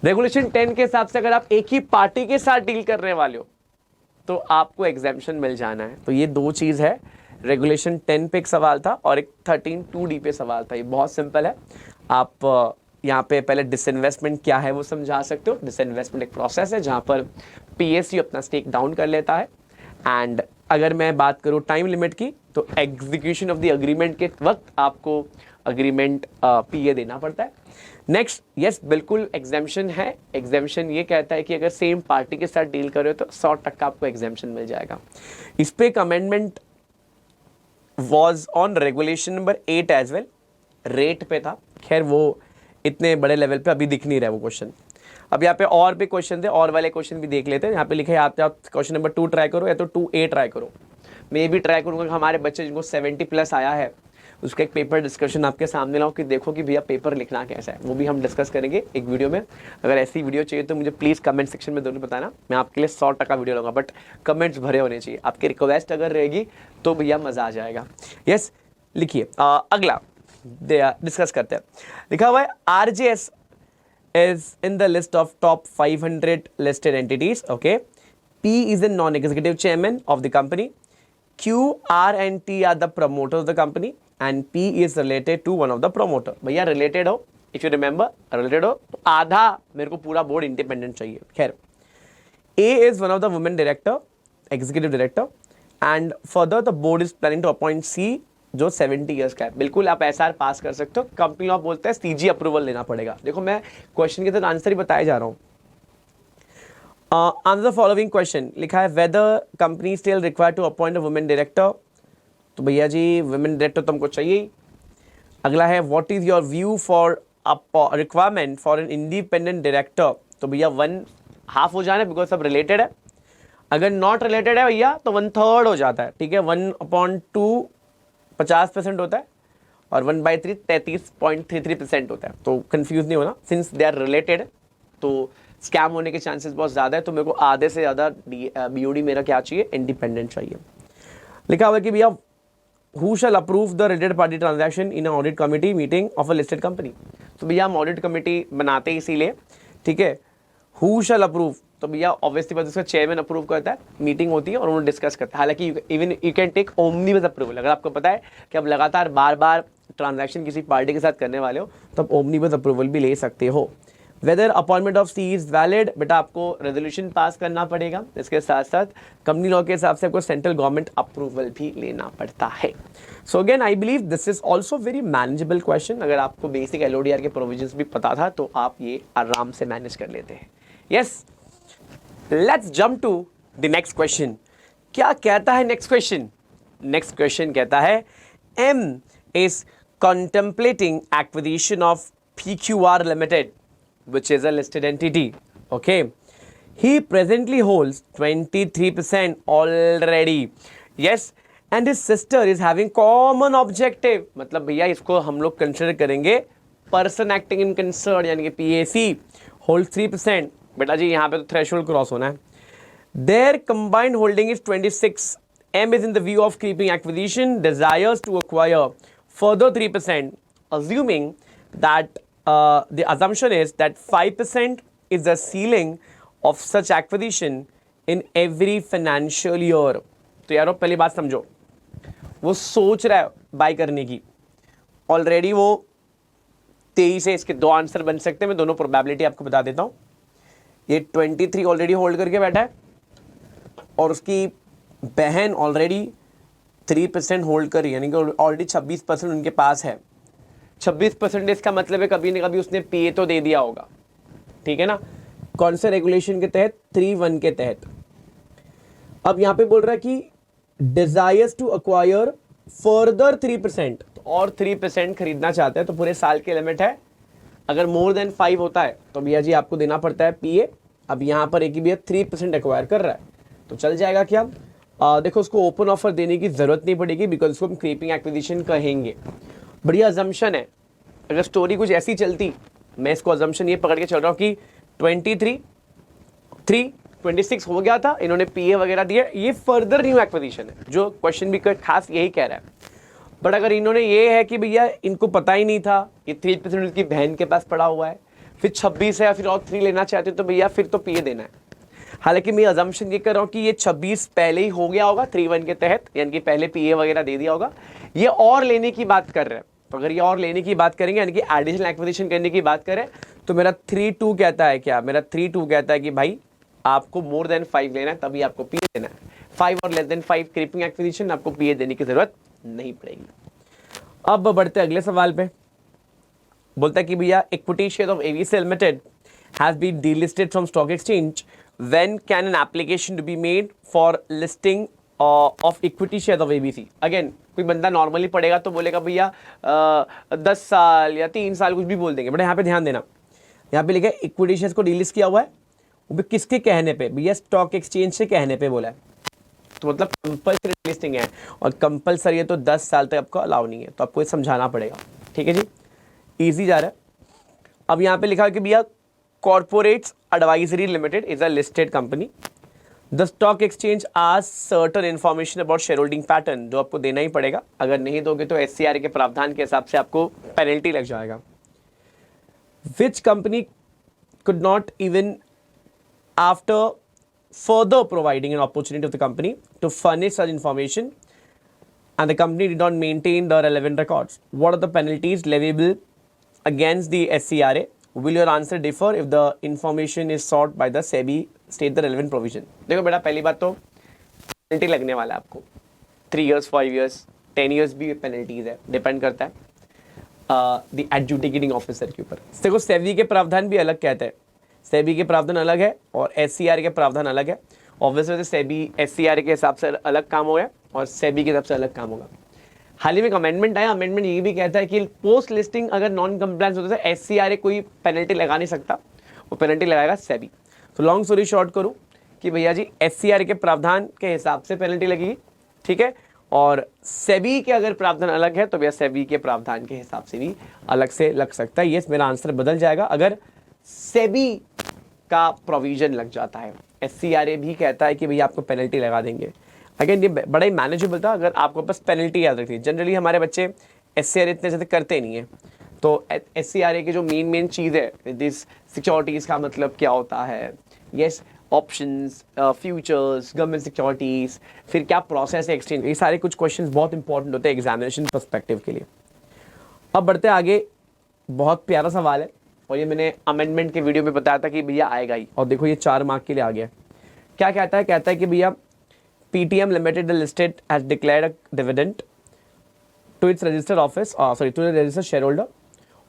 रेगुलेशन 10 के हिसाब से अगर आप एक ही पार्टी के साथ डील करने वाले हो तो आपको एग्जेम्पशन मिल जाना है। तो ये 2 चीज है, रेगुलेशन 10 पे एक सवाल था और एक 13(2)D पे सवाल था। ये बहुत सिंपल है। आप यहाँ पे पहले डिसइन्वेस्टमेंट क्या है वो समझा सकते हो। डिसइन्वेस्टमेंट एक प्रोसेस है जहाँ पर PSU अपना स्टेक डाउन कर लेता है। एंड अगर मैं बात करूँ टाइम लिमिट की, तो एग्जीक्यूशन ऑफ द अग्रीमेंट के वक्त आपको अग्रीमेंट PA देना पड़ता है। नेक्स्ट, यस, बिल्कुल एग्जेम्पशन है। एग्जेम्पशन ये कहता है कि अगर सेम पार्टी के साथ डील कर रहे हो तो 100% आपको एग्जेम्पशन मिल जाएगा। इस पे एक amendment was on regulation number 8 as well, rate पे था। खैर वो इतने बड़े लेवल पे अभी दिख नहीं रहा है वो क्वेश्चन। अब यहाँ पे और भी क्वेश्चन थे, और वाले क्वेश्चन भी देख लेते हैं। यहाँ पे लिखा है आप क्वेश्चन नंबर 2 ट्राई करो या तो 2A ट्राई करो। मैं भी ट्राई करूँगा कि हमारे बच्चे जिनको 70+ आया है उसका एक पेपर डिस्कशन आपके सामने लाओ कि देखो कि भैया पेपर लिखना कैसा है, वो भी हम डिस्कस करेंगे एक वीडियो में। अगर ऐसी वीडियो चाहिए तो मुझे प्लीज़ कमेंट सेक्शन में जरूर बताना, मैं आपके लिए 100% वीडियो लाऊंगा, बट कमेंट्स भरे होने चाहिए। आपकी रिक्वेस्ट अगर रहेगी तो भैया मज़ा आ जाएगा। यस, लिखिए अगला डिस्कस करते हैं। लिखा हुआ है RJS is in the list of top 500 listed entities. Okay, P is the non-executive chairman of the company. Q, R and T are the promoters of the company. And P is related to one of the promoter. भैया related हो, if you remember related हो तो आधा मेरे को पूरा board independent चाहिए। खैर, A is one of the women director, executive director, and further the board is planning to appoint C जो 70 इयर्स का है। बिल्कुल आप SR पास कर सकते हो, कंपनी लॉ बोलते हैं CG अप्रूवल लेना पड़ेगा। देखो मैं क्वेश्चन के तहत आंसर ही बताया जा रहा हूँ। आंसर द फॉलोइंग क्वेश्चन लिखा है, whether company still required to appoint a women director. तो भैया जी वुमेन डायरेक्टर तुमको चाहिए। अगला है, what is your view for requirement for an independent director. तो भैया 1/2 हो जाना है बिकॉज सब रिलेटेड है। अगर नॉट रिलेटेड है भैया तो 1/3 हो जाता है। ठीक है, 1/2 50% होता है और 1/3 33.33% होता है। तो कंफ्यूज नहीं होना, सिंस दे आर रिलेटेड तो स्कैम होने के चांसेस बहुत ज़्यादा है। तो मेरे को आधे से ज़्यादा BOD मेरा क्या चाहिए, इंडिपेंडेंट चाहिए। लिखा हुआ है कि भैया who shall approve the related party transaction in an audit committee meeting of a listed company। तो भैया हम ऑडिट कमेटी बनाते हैं इसीलिए, ठीक है। who shall approve, तो भैया ऑब्वियसली बात उसका चेयरमैन अप्रूव करता है, मीटिंग होती है और उन्होंने डिस्कस करता है। हालांकि even you can take omnibus approval. अगर आपको पता है कि आप लगातार बार बार ट्रांजैक्शन किसी पार्टी के साथ करने वाले हो तो आप ओमनीबस अप्रूवल भी ले सकते हो। Whether appointment of C is valid, बेटा आपको रेजोल्यूशन पास करना पड़ेगा। इसके साथ साथ कंपनी लॉ के हिसाब से आपको सेंट्रल गवर्नमेंट अप्रूवल भी लेना पड़ता है। So again I believe this is also very manageable question. अगर आपको बेसिक LODR के प्रोविजंस भी पता था तो आप ये आराम से मैनेज कर लेते हैं। Yes, let's jump to the next question. क्या कहता है नेक्स्ट क्वेश्चन? नेक्स्ट क्वेश्चन कहता है, M is contemplating acquisition of PQR Limited, which is a listed entity. Okay, he presently holds 23% already. Yes, and his sister is having common objective। मतलब भैया इसको हम लोग कंसिडर करेंगे पर्सन एक्टिंग इन कंसर्न यानी कि PAC होल्ड 3%। बेटा जी यहाँ पे तो थ्रेशोल्ड क्रॉस होना है। Their combined holding is 26. M is in the view of creeping acquisition, desires to acquire further 3%, assuming that the assumption is that 5% is the ceiling of such acquisition in every financial year। तो यारो पहली बात समझो, वो सोच रहा है bye करने की। ऑलरेडी वो 23 है, इसके 2 आंसर बन सकते हैं। मैं दोनों प्रोबेबिलिटी आपको बता देता हूँ। ये 23 ऑलरेडी होल्ड करके बैठा है और उसकी बहन ऑलरेडी 3% होल्ड करी, यानी कि ऑलरेडी 26% उनके पास है। 26% इसका मतलब है कभी ना कभी उसने PA तो दे दिया होगा, ठीक है ना, कौन से रेगुलेशन के तहत, 3(1) के तहत। अब यहाँ पे बोल रहा है कि डिजायर्स टू अक्वायर फर्दर 3%, और 3% खरीदना चाहते हैं तो पूरे साल की लिमिट है। अगर मोर देन 5 होता है तो भैया जी आपको देना पड़ता है PA। अब यहाँ पर एक ही भैया 3% एक्वायर कर रहा है तो चल जाएगा क्या? देखो उसको ओपन ऑफर देने की जरूरत नहीं पड़ेगी बिकॉज उसको हम क्रीपिंग एक्विजिशन कहेंगे। बढ़िया अजम्पशन है। अगर स्टोरी कुछ ऐसी चलती, मैं इसको अजम्पशन ये पकड़ के चल रहा हूँ कि 26 हो गया था, इन्होंने PA वगैरह दिया, ये फर्दर न्यू एक्विजिशन है, जो क्वेश्चन भी खास यही कह रहा है। बट अगर इन्होंने ये है कि भैया इनको पता ही नहीं था, ये 3% उसकी बहन के पास पड़ा हुआ है, फिर 26 है या फिर और 3 लेना चाहते तो भैया फिर तो PA देना है। हालांकि मैं अजम्पशन ये कर रहा हूँ कि ये 26 पहले ही हो गया होगा 3(1) के तहत, यानी कि पहले PA वगैरह दे दिया होगा। ये और लेने की बात कर रहे हैं, तो अगर ये और लेने की बात करेंगे यानी कि एडिशनल एक्विजिशन करने की बात करें तो मेरा 3(2) कहता है क्या? मेरा 3(2) कहता है कि भाई आपको मोर देन 5 लेना है तभी आपको PA देना है। 5 और लेस देन 5 क्रीपिंग एक्विजिशन, आपको PA देने की जरूरत नहीं पड़ेगी। अब बढ़ते अगले सवाल पे। बोलता है कि भैया equity share of ABC limited has been delisted from stock exchange, when can an application to be made for listing of equity share of ABC। Again कोई बंदा नॉर्मली पढ़ेगा तो बोलेगा भैया 10 साल या 3 साल कुछ भी बोल देंगे, बट यहाँ पे ध्यान देना, यहाँ पे लिखा है इक्विटी शेयर को डीलिस्ट किया हुआ है, वो भी किसके कहने पे? भैया स्टॉक एक्सचेंज से कहने पे बोला है, तो मतलब कंपल्सरी लिस्टिंग है, और कंपल्सरी है तो 10 साल तक आपको अलाउ नहीं है, तो आपको ये समझाना पड़ेगा। ठीक है जी, इजी जा रहा है। अब यहाँ पे लिखा है कि भैया corporates advisory limited is a listed company, the stock exchange ask certain information about share holding pattern, जो आपको देना ही पड़ेगा। अगर नहीं दोगे तो SCR के प्रावधान के हिसाब से आपको पेनल्टी लग जाएगा। Which company could not even after further providing an opportunity to the company to furnish such information and the company did not maintain the relevant records. What are the penalties leviable against the SCRA? Will your answer differ if the information is sought by the SEBI? State the relevant provision. देखो बेटा, पहली बात तो penalty लगने वाला है आपको 3 years, 5 years, 10 years भी पेनल्टीज है, डिपेंड करता है द एडजुडिकेटिंग ऑफिसर के ऊपर। देखो सेबी के प्रावधान भी अलग कहते हैं, सेबी के प्रावधान अलग है और एससीआर के प्रावधान अलग है। ऑब्वियसली सेबी एससीआर के हिसाब से अलग काम होगा और सेबी के हिसाब से अलग काम होगा। हाल ही में एक अमेंडमेंट आया, अमेंडमेंट ये भी कहता है कि पोस्ट लिस्टिंग अगर नॉन कंप्लायंस होता है एससीआर कोई पेनल्टी लगा नहीं सकता, वो पेनल्टी लगाएगा सेबी। तो लॉन्ग स्टोरी शॉर्ट करूँ कि भैया जी एससीआर के प्रावधान के हिसाब से पेनल्टी लगेगी, ठीक है, और सेबी के अगर प्रावधान अलग है तो भैया सेबी के प्रावधान के हिसाब से भी अलग से लग सकता है। ये मेरा आंसर बदल जाएगा अगर सेबी का प्रोविजन लग जाता है। एससीआरए भी कहता है कि भैया आपको पेनल्टी लगा देंगे। अगेन ये बड़ा ही मैनेजेबल था अगर आपको बस पेनल्टी याद रखती है। जनरली हमारे बच्चे एससीआरए इतने ज़्यादा करते नहीं है, तो एससीआरए की जो मेन चीज़ है दिस सिक्योरिटीज़ का मतलब क्या होता है, yes options, futures, government securities, फिर क्या प्रोसेस है एक्सचेंज, ये सारे कुछ क्वेश्चंस बहुत इंपॉर्टेंट होते हैं एग्जामिनेशन पर्सपेक्टिव के लिए। अब बढ़ते आगे, बहुत प्यारा सवाल है और ये मैंने अमेंडमेंट के वीडियो में बताया था कि भैया आएगा ही, और देखो ये 4 मार्क के लिए आ गया। क्या कहता है, कहता है कि भैया PTM limited listed has declared a dividend to its registered office, sorry to the registered shareholder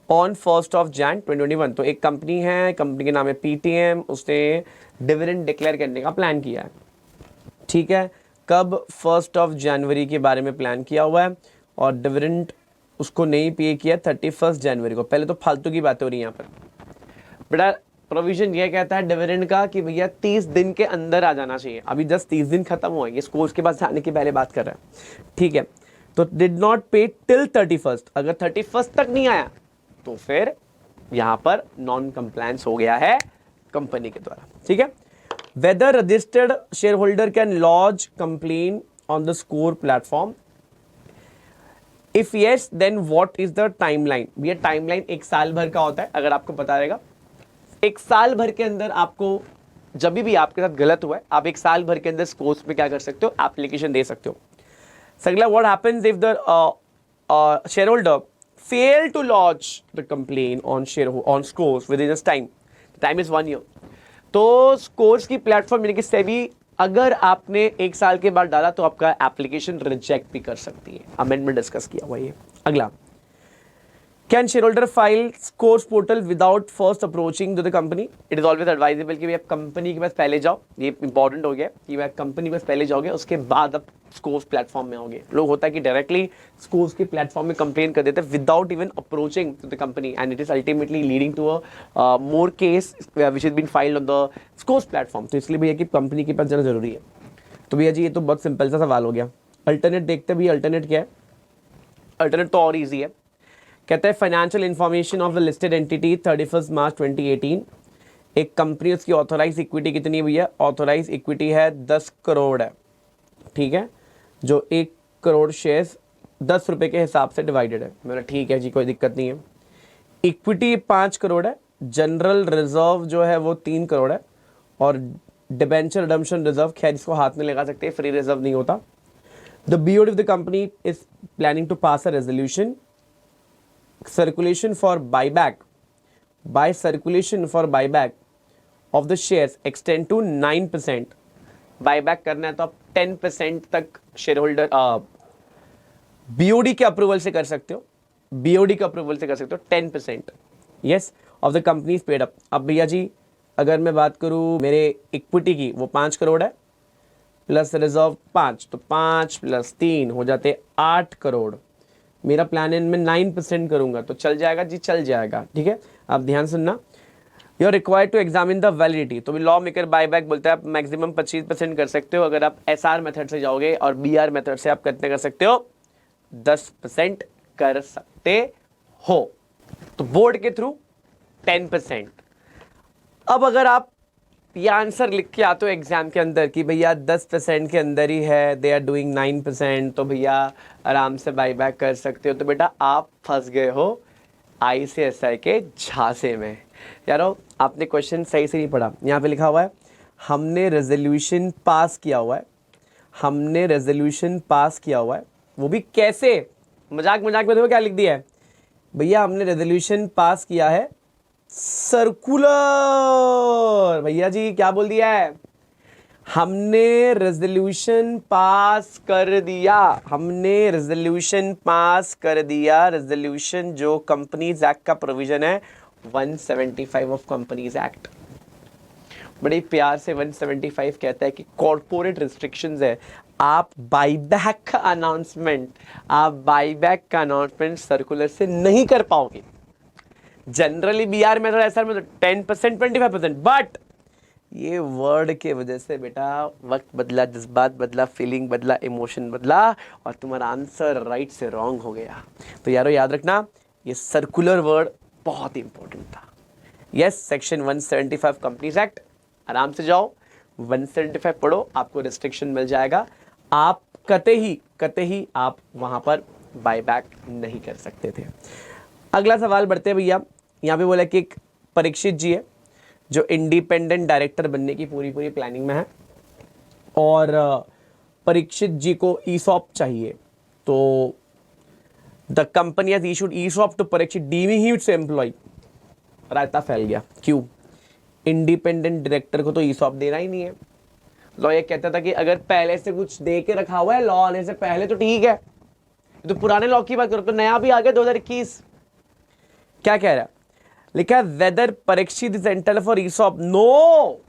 on 1 Jan 2021। तो एक कंपनी है, कंपनी के नाम है पीटीएम, उसने डिविडेंड डिक्लेयर करने का प्लान किया है, ठीक है। कब? 1 January के बारे में प्लान किया हुआ है और डिविडेंड उसको नहीं पे किया 31 January को। पहले तो फालतू की बातें हो रही है यहाँ पर बेटा। प्रोविजन ये कहता है डिविडेंड का कि भैया 30 दिन के अंदर आ जाना चाहिए। अभी जस्ट 30 दिन खत्म हुए, ये स्कोर्स के पास जाने की पहले बात कर रहा है, ठीक है। तो डिड नॉट पे टिल 31, अगर 31 तक नहीं आया तो फिर यहाँ पर नॉन कंप्लायंस हो गया है कंपनी के द्वारा, ठीक है। Whether registered shareholder can launch complain on the score platform, if yes then what is the timeline. भैया टाइमलाइन 1 साल भर का होता है, अगर आपको पता रहेगा 1 साल भर के अंदर आपको जब भी आपके साथ गलत हुआ है आप 1 साल भर के अंदर स्कोर्स पे क्या कर सकते हो, एप्लीकेशन दे सकते हो। अगला, what happens if the share holder fail to lodge the complaint on scores within this time. The time is 1 year. तो scores की प्लेटफॉर्म यानी कि सेबी अगर आपने 1 साल के बाद डाला तो आपका एप्लीकेशन रिजेक्ट भी कर सकती है। अमेंडमेंट डिस्कस किया हुआ है। अगला, can shareholder file scores portal without first approaching to the company? It is always advisable कि आप कंपनी के पास पहले जाओ, ये इंपॉर्टेंट हो गया कि आप कंपनी के पास पहले जाओगे उसके बाद आप स्कोर्स प्लेटफॉर्म में होगे। लोग होता है कि डायरेक्टली स्कोर्स के प्लेटफॉर्म में कंप्लेन कर देते हैं without even approaching to the company and it is ultimately leading to a more case which is been filed on the scores platform. तो इसलिए भैया कि कंपनी के पास जाना जरूरी है। तो भैया जी ये तो बहुत सिंपल सा सवाल हो गया। अल्टरनेट देखते भैया, अल्टरनेट क्या है? अल्टरनेट तो और ईजी है। कहता है financial information of the listed entity 31 March 2018। एक कंपनी, उसकी ऑथोराइज इक्विटी कितनी है भैया? ऑथोराइज इक्विटी है 10 करोड़ है, ठीक है, जो 1 करोड़ शेयर्स 10 रुपए के हिसाब से डिवाइडेड है। मेरा ठीक है जी, कोई दिक्कत नहीं है। इक्विटी 5 करोड़ है, जनरल रिजर्व जो है वो 3 करोड़ है और डिबेंचर रिडम्पशन रिजर्व खैर इसको हाथ में लगा सकते हैं, फ्री रिजर्व नहीं होता। The BOD of the company is planning to pass a resolution circulation for buyback of the shares extend to 9%। Buyback करना है तो आप 10% तक शेयर होल्डर बीओडी के अप्रूवल से कर सकते हो, बीओडी के अप्रूवल से कर सकते हो 10% yes of the company is paid up. अब भैया जी अगर मैं बात करूं मेरे इक्विटी की, वो 5 करोड़ है प्लस रिजर्व 5, तो 5 + 3 हो जाते 8 करोड़। मेरा प्लान इन में 9% करूंगा तो चल जाएगा जी, चल जाएगा, ठीक है। आप ध्यान सुनना, you are required to examine the validity. तो लॉ मेकर बायबैक बोलता है आप मैक्सिमम 25% कर सकते हो। अगर आप एसआर मेथड से जाओगे और बीआर मेथड से आप कितने कर सकते हो? 10% कर सकते हो। तो बोर्ड के थ्रू 10%। अब अगर आप ये आंसर लिख के आते हो एग्जाम के अंदर कि भैया 10% के अंदर ही है, दे आर डूइंग 9%, तो भैया आराम से बाईबैक कर सकते हो। तो बेटा आप फंस गए हो ICSI के झांसे में। यारो आपने क्वेश्चन सही से नहीं पढ़ा। यहाँ पे लिखा हुआ है हमने रेजोल्यूशन पास किया हुआ है, हमने रेजोल्यूशन पास किया हुआ है वो भी कैसे, मजाक मजाक में देखो क्या लिख दिया है भैया, हमने रेजोल्यूशन पास किया है सर्कुलर। भैया जी क्या बोल दिया है, हमने रेजोल्यूशन पास कर दिया, हमने रेजोल्यूशन पास कर दिया। रेजोल्यूशन जो कंपनीज एक्ट का प्रोविजन है 175 ऑफ कंपनीज एक्ट, बड़े प्यार से 175 कहता है कि कॉर्पोरेट रिस्ट्रिक्शंस है, आप बाईबैक का अनाउंसमेंट सर्कुलर से नहीं कर पाओगे। जनरली बीआर में ऐसा में 10% 25%, बट ये वर्ड के वजह से बेटा वक्त बदला, जज्बात बदला, फीलिंग बदला, इमोशन बदला और तुम्हारा आंसर राइट से रॉन्ग हो गया। तो यारो याद रखना ये सर्कुलर वर्ड बहुत इंपॉर्टेंट था। यस, सेक्शन 175 कंपनीज एक्ट, आराम से जाओ 175 पढ़ो, आपको रिस्ट्रिक्शन मिल जाएगा। आप कते ही आप वहां पर बायबैक नहीं कर सकते थे। अगला सवाल बढ़ते हैं भैया, यहाँ पे बोला कि एक परीक्षित जी है जो इंडिपेंडेंट डायरेक्टर बनने की पूरी प्लानिंग में है और परीक्षित जी को ईसॉप चाहिए, तो the company has issued ESOP to Parikshit deeming him to employ. रायता फैल गया, क्यों? इंडिपेंडेंट डायरेक्टर को तो ईसॉप देना ही नहीं है। लॉ ये कहता था कि अगर पहले से कुछ दे के रखा हुआ है लॉ आने से पहले तो ठीक है, तो पुराने लॉ की बात करो, तो नया भी आ गया 2021। क्या कह रहा है, लिखा है whether Parikshit is entitled for ESOP. No,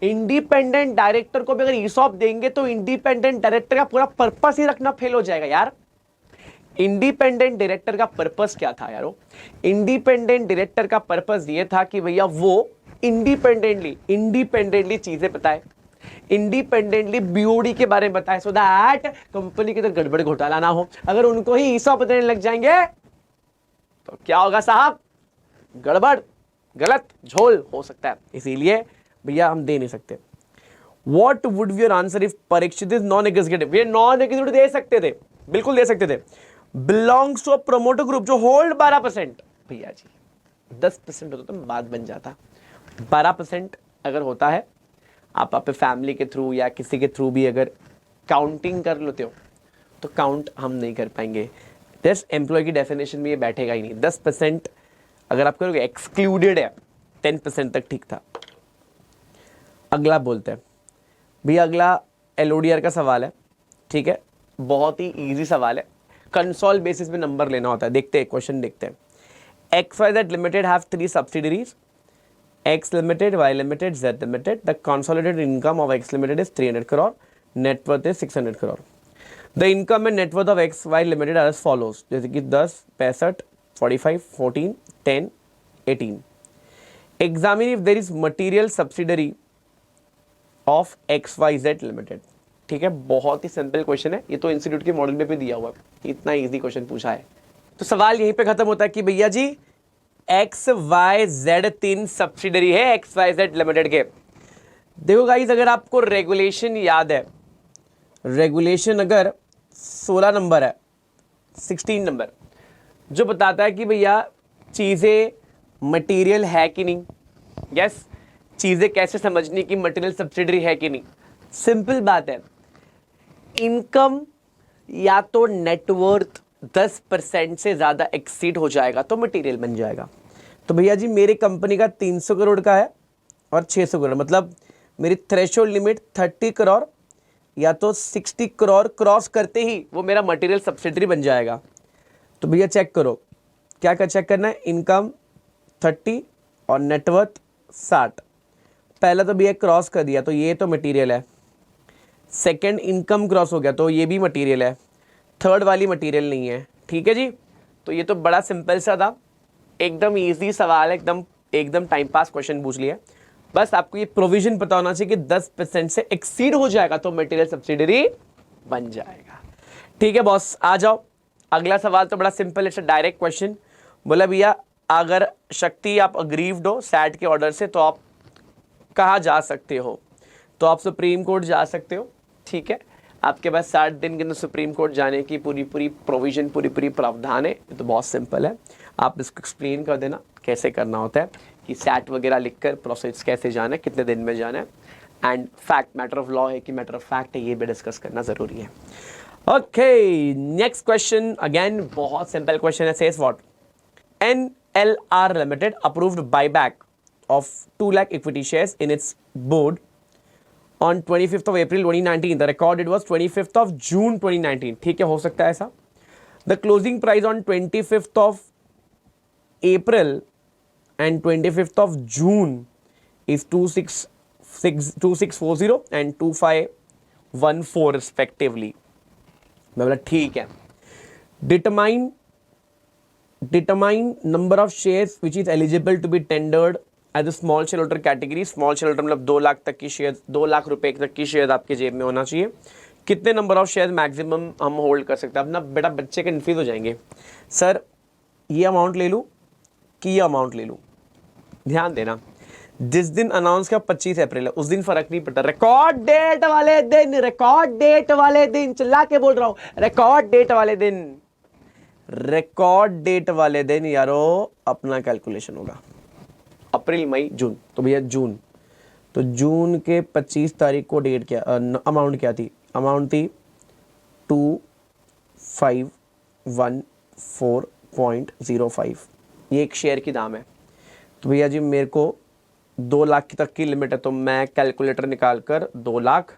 independent director को भी अगर ईसॉप देंगे तो इंडिपेंडेंट डायरेक्टर का पूरा पर्पस ही रखना फेल हो जाएगा यार। इंडिपेंडेंट डायरेक्टर का पर्पस क्या था यारो? इंडिपेंडेंट डायरेक्टर का पर्पस ये था कि भैया वो इंडिपेंडेंटली चीजें बताए, इंडिपेंडेंटली बीओडी के बारे में बताए, सो दैट कंपनी के अंदर गड़बड़ घोटाला ना हो। अगर उनको ही ईसॉप देने लग जाएंगे तो क्या होगा साहब? गड़बड़, गलत, झोल हो सकता है। इसीलिए भैया हम दे नहीं सकते। What would be your answer if Parikshit is non executive? ये नॉन एग्जीक्यूटिव दे सकते थे, बिल्कुल दे सकते थे। Belongs to a promoter group जो होल्ड 12%, भैया जी 10% होता तो बात बन जाता। 12% अगर होता है, आप अपने फैमिली के थ्रू या किसी के थ्रू भी अगर काउंटिंग कर लेते हो तो काउंट हम नहीं कर पाएंगे। दस एम्प्लॉय की डेफिनेशन में ये बैठेगा ही नहीं। 10% अगर आप करोगे एक्सक्लूडेड है, 10% तक ठीक था। अगला बोलते हैं भैया, अगला एलओडीआर का सवाल है, ठीक है, बहुत ही इजी सवाल है, कंसोल बेसिस पे नंबर लेना होता है। देखते हैं क्वेश्चन, देखते हैं। XYZ limited have 3 subsidiaries, X Limited, Y Limited, Z Limited. The consolidated income of X Limited is 300 crore. Net worth is 600 crore. The income and net worth of XY Limited are as follows. जैसे कि 10, 65, 45, 14, 10, 18. Examine if there is material subsidiary of XYZ Limited. ठीक है, बहुत ही simple question है, ये तो institute के model में भी दिया हुआ है, इतना इजी क्वेश्चन पूछा है। तो सवाल यहीं पे खत्म होता है कि भैया जी XYZ 3 सब्सिडरी है XYZ लिमिटेड के। देखो गाइस, अगर आपको रेगुलेशन याद है, रेगुलेशन अगर 16 नंबर है, 16 नंबर, जो बताता है कि भैया चीज़ें मटेरियल है कि नहीं। यस, चीज़ें कैसे समझनी कि मटेरियल सब्सिडरी है कि नहीं। सिंपल बात है, इनकम या तो नेटवर्थ 10% से ज़्यादा एक्सीड हो जाएगा तो मटेरियल बन जाएगा। तो भैया जी मेरी कंपनी का 300 करोड़ का है और 600 करोड़, मतलब मेरी थ्रेशोल्ड लिमिट 30 करोड़ या तो 60 करोड़ क्रॉस करते ही वो मेरा मटेरियल सब्सिडरी बन जाएगा। तो भैया चेक करो, क्या क्या चेक करना है, इनकम 30 और नेटवर्थ 60। पहला तो भैया क्रॉस कर दिया तो ये तो मटेरियल है, सेकंड इनकम क्रॉस हो गया तो ये भी मटेरियल है, थर्ड वाली मटेरियल नहीं है। ठीक है जी, तो ये तो बड़ा सिंपल सा था, एकदम इजी सवाल है, एकदम टाइम पास क्वेश्चन पूछ लिया। बस आपको ये प्रोविजन पता होना चाहिए कि 10% से एक्सीड हो जाएगा तो मटेरियल सब्सिडरी बन जाएगा। ठीक है बॉस, आ जाओ। अगला सवाल तो बड़ा सिंपल है, डायरेक्ट क्वेश्चन। बोला भैया अगर शक्ति आप अग्रीव्ड हो सैट के ऑर्डर से तो आप कहाँ जा सकते हो? तो आप सुप्रीम कोर्ट जा सकते हो। ठीक है, आपके पास 60 दिन के अंदर सुप्रीम कोर्ट जाने की पूरी प्रोविजन, पूरी प्रावधान है। ये तो बहुत सिंपल है, आप इसको एक्सप्लेन कर देना कैसे करना होता है, कि सैट वगैरह लिखकर प्रोसेस कैसे जाना है, कितने दिन में जाना है, and fact matter of law है कि मैटर ऑफ फैक्ट है, ये भी डिस्कस करना ज़रूरी है। ओके, नेक्स्ट क्वेश्चन अगेन बहुत सिंपल क्वेश्चन है. Says what? NLR Limited approved buyback of 2 lakh equity shares in its board on 25th of April 2019. The record date was 25th of June 2019. ठीक है, हो सकता है ऐसा. The closing price on 25th of April and 25th of June is 2640 and 2514 respectively. मैं बोला ठीक है. Determine number of shares which is eligible to be tendered as a small shareholder category. Small shareholder मतलब 2 लाख तक की share, 2 lakh रुपए तक की शेयर आपके जेब में होना चाहिए. कितने नंबर ऑफ शेयर मैक्सिमम हम होल्ड कर सकते हैं? अब ना बेटा बच्चे कन्फ्यूज हो जाएंगे, सर ये अमाउंट ले लूँ कि ये अमाउंट ले लूँ. ध्यान देना, जिस दिन अनाउंस किया 25 अप्रैल है, उस दिन फर्क नहीं पड़ता. रिकॉर्ड डेट वाले दिन, रिकॉर्ड डेट वाले दिन, चिल्ला के बोल रहा हूं, रिकॉर्ड डेट वाले दिन, रिकॉर्ड डेट वाले दिन यारो अपना कैलकुलेशन होगा. अप्रैल, मई, जून, तो भैया जून, तो जून के 25 तारीख को डेट क्या, अमाउंट क्या थी? अमाउंट थी 2514.05. ये एक शेयर की दाम है. तो भैया जी मेरे को 2 लाख तक की लिमिट है, तो मैं कैलकुलेटर निकाल कर 2 लाख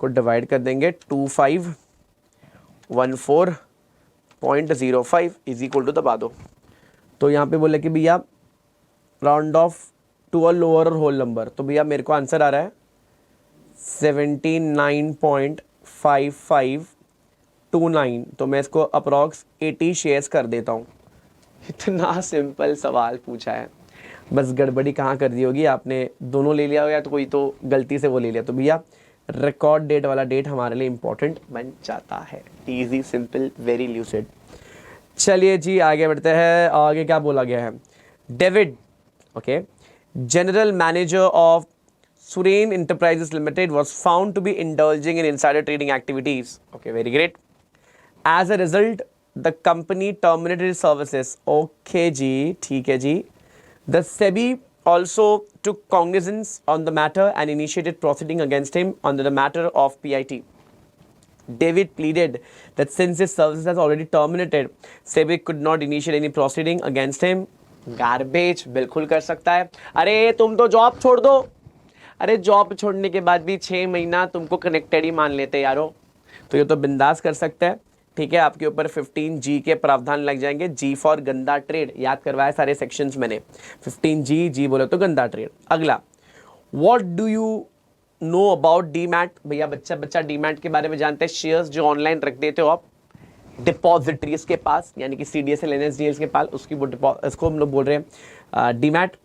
को डिवाइड कर देंगे 2514.05 इज इक्वल टू, दबा दो. तो यहाँ पे बोले कि भैया round off to a lower और होल नंबर, तो भैया मेरे को आंसर आ रहा है 79.5529. तो मैं इसको अप्रॉक्स 80 शेयर्स कर देता हूँ. इतना सिंपल सवाल पूछा है, बस गड़बड़ी कहाँ कर दी होगी आपने, दोनों ले लिया हो या तो कोई तो गलती से वो ले लिया. तो भैया रिकॉर्ड डेट वाला डेट हमारे लिए इंपॉर्टेंट बन जाता है. Easy, simple, very lucid. चलिए जी आगे बढ़ते हैं. आगे क्या बोला गया है? David, okay, general manager of Suren enterprises limited was found to be indulging in insider trading activities. Okay, very great. As a result, the company terminated its services. Okay जी, ठीक है जी. The SEBI also took cognizance on the matter and initiated proceeding against him under the matter of PIT. David pleaded that since his services has already terminated, SEBI could not initiate any proceeding against him. Garbage, बिल्कुल कर सकता है. अरे तुम तो job छोड़ दो. अरे जॉब छोड़ने के बाद भी 6 महीना तुमको कनेक्टेड ही मान लेते यारो, तो ये तो बिंदास कर सकता है. ठीक है, आपके ऊपर 15G के प्रावधान लग जाएंगे. G फॉर गंदा ट्रेड, याद करवाया सारे सेक्शंस मैंने. 15G बोले तो गंदा ट्रेड. अगला, what do you know about demat? भैया बच्चा डीमैट के बारे में जानते हैं. शेयर्स जो ऑनलाइन रख देते हो आप डिपॉजिटरीज के पास, यानी कि CDSL NSDL के पास, उसकी वो इसको हम लोग बोल रहे हैं डीमैट.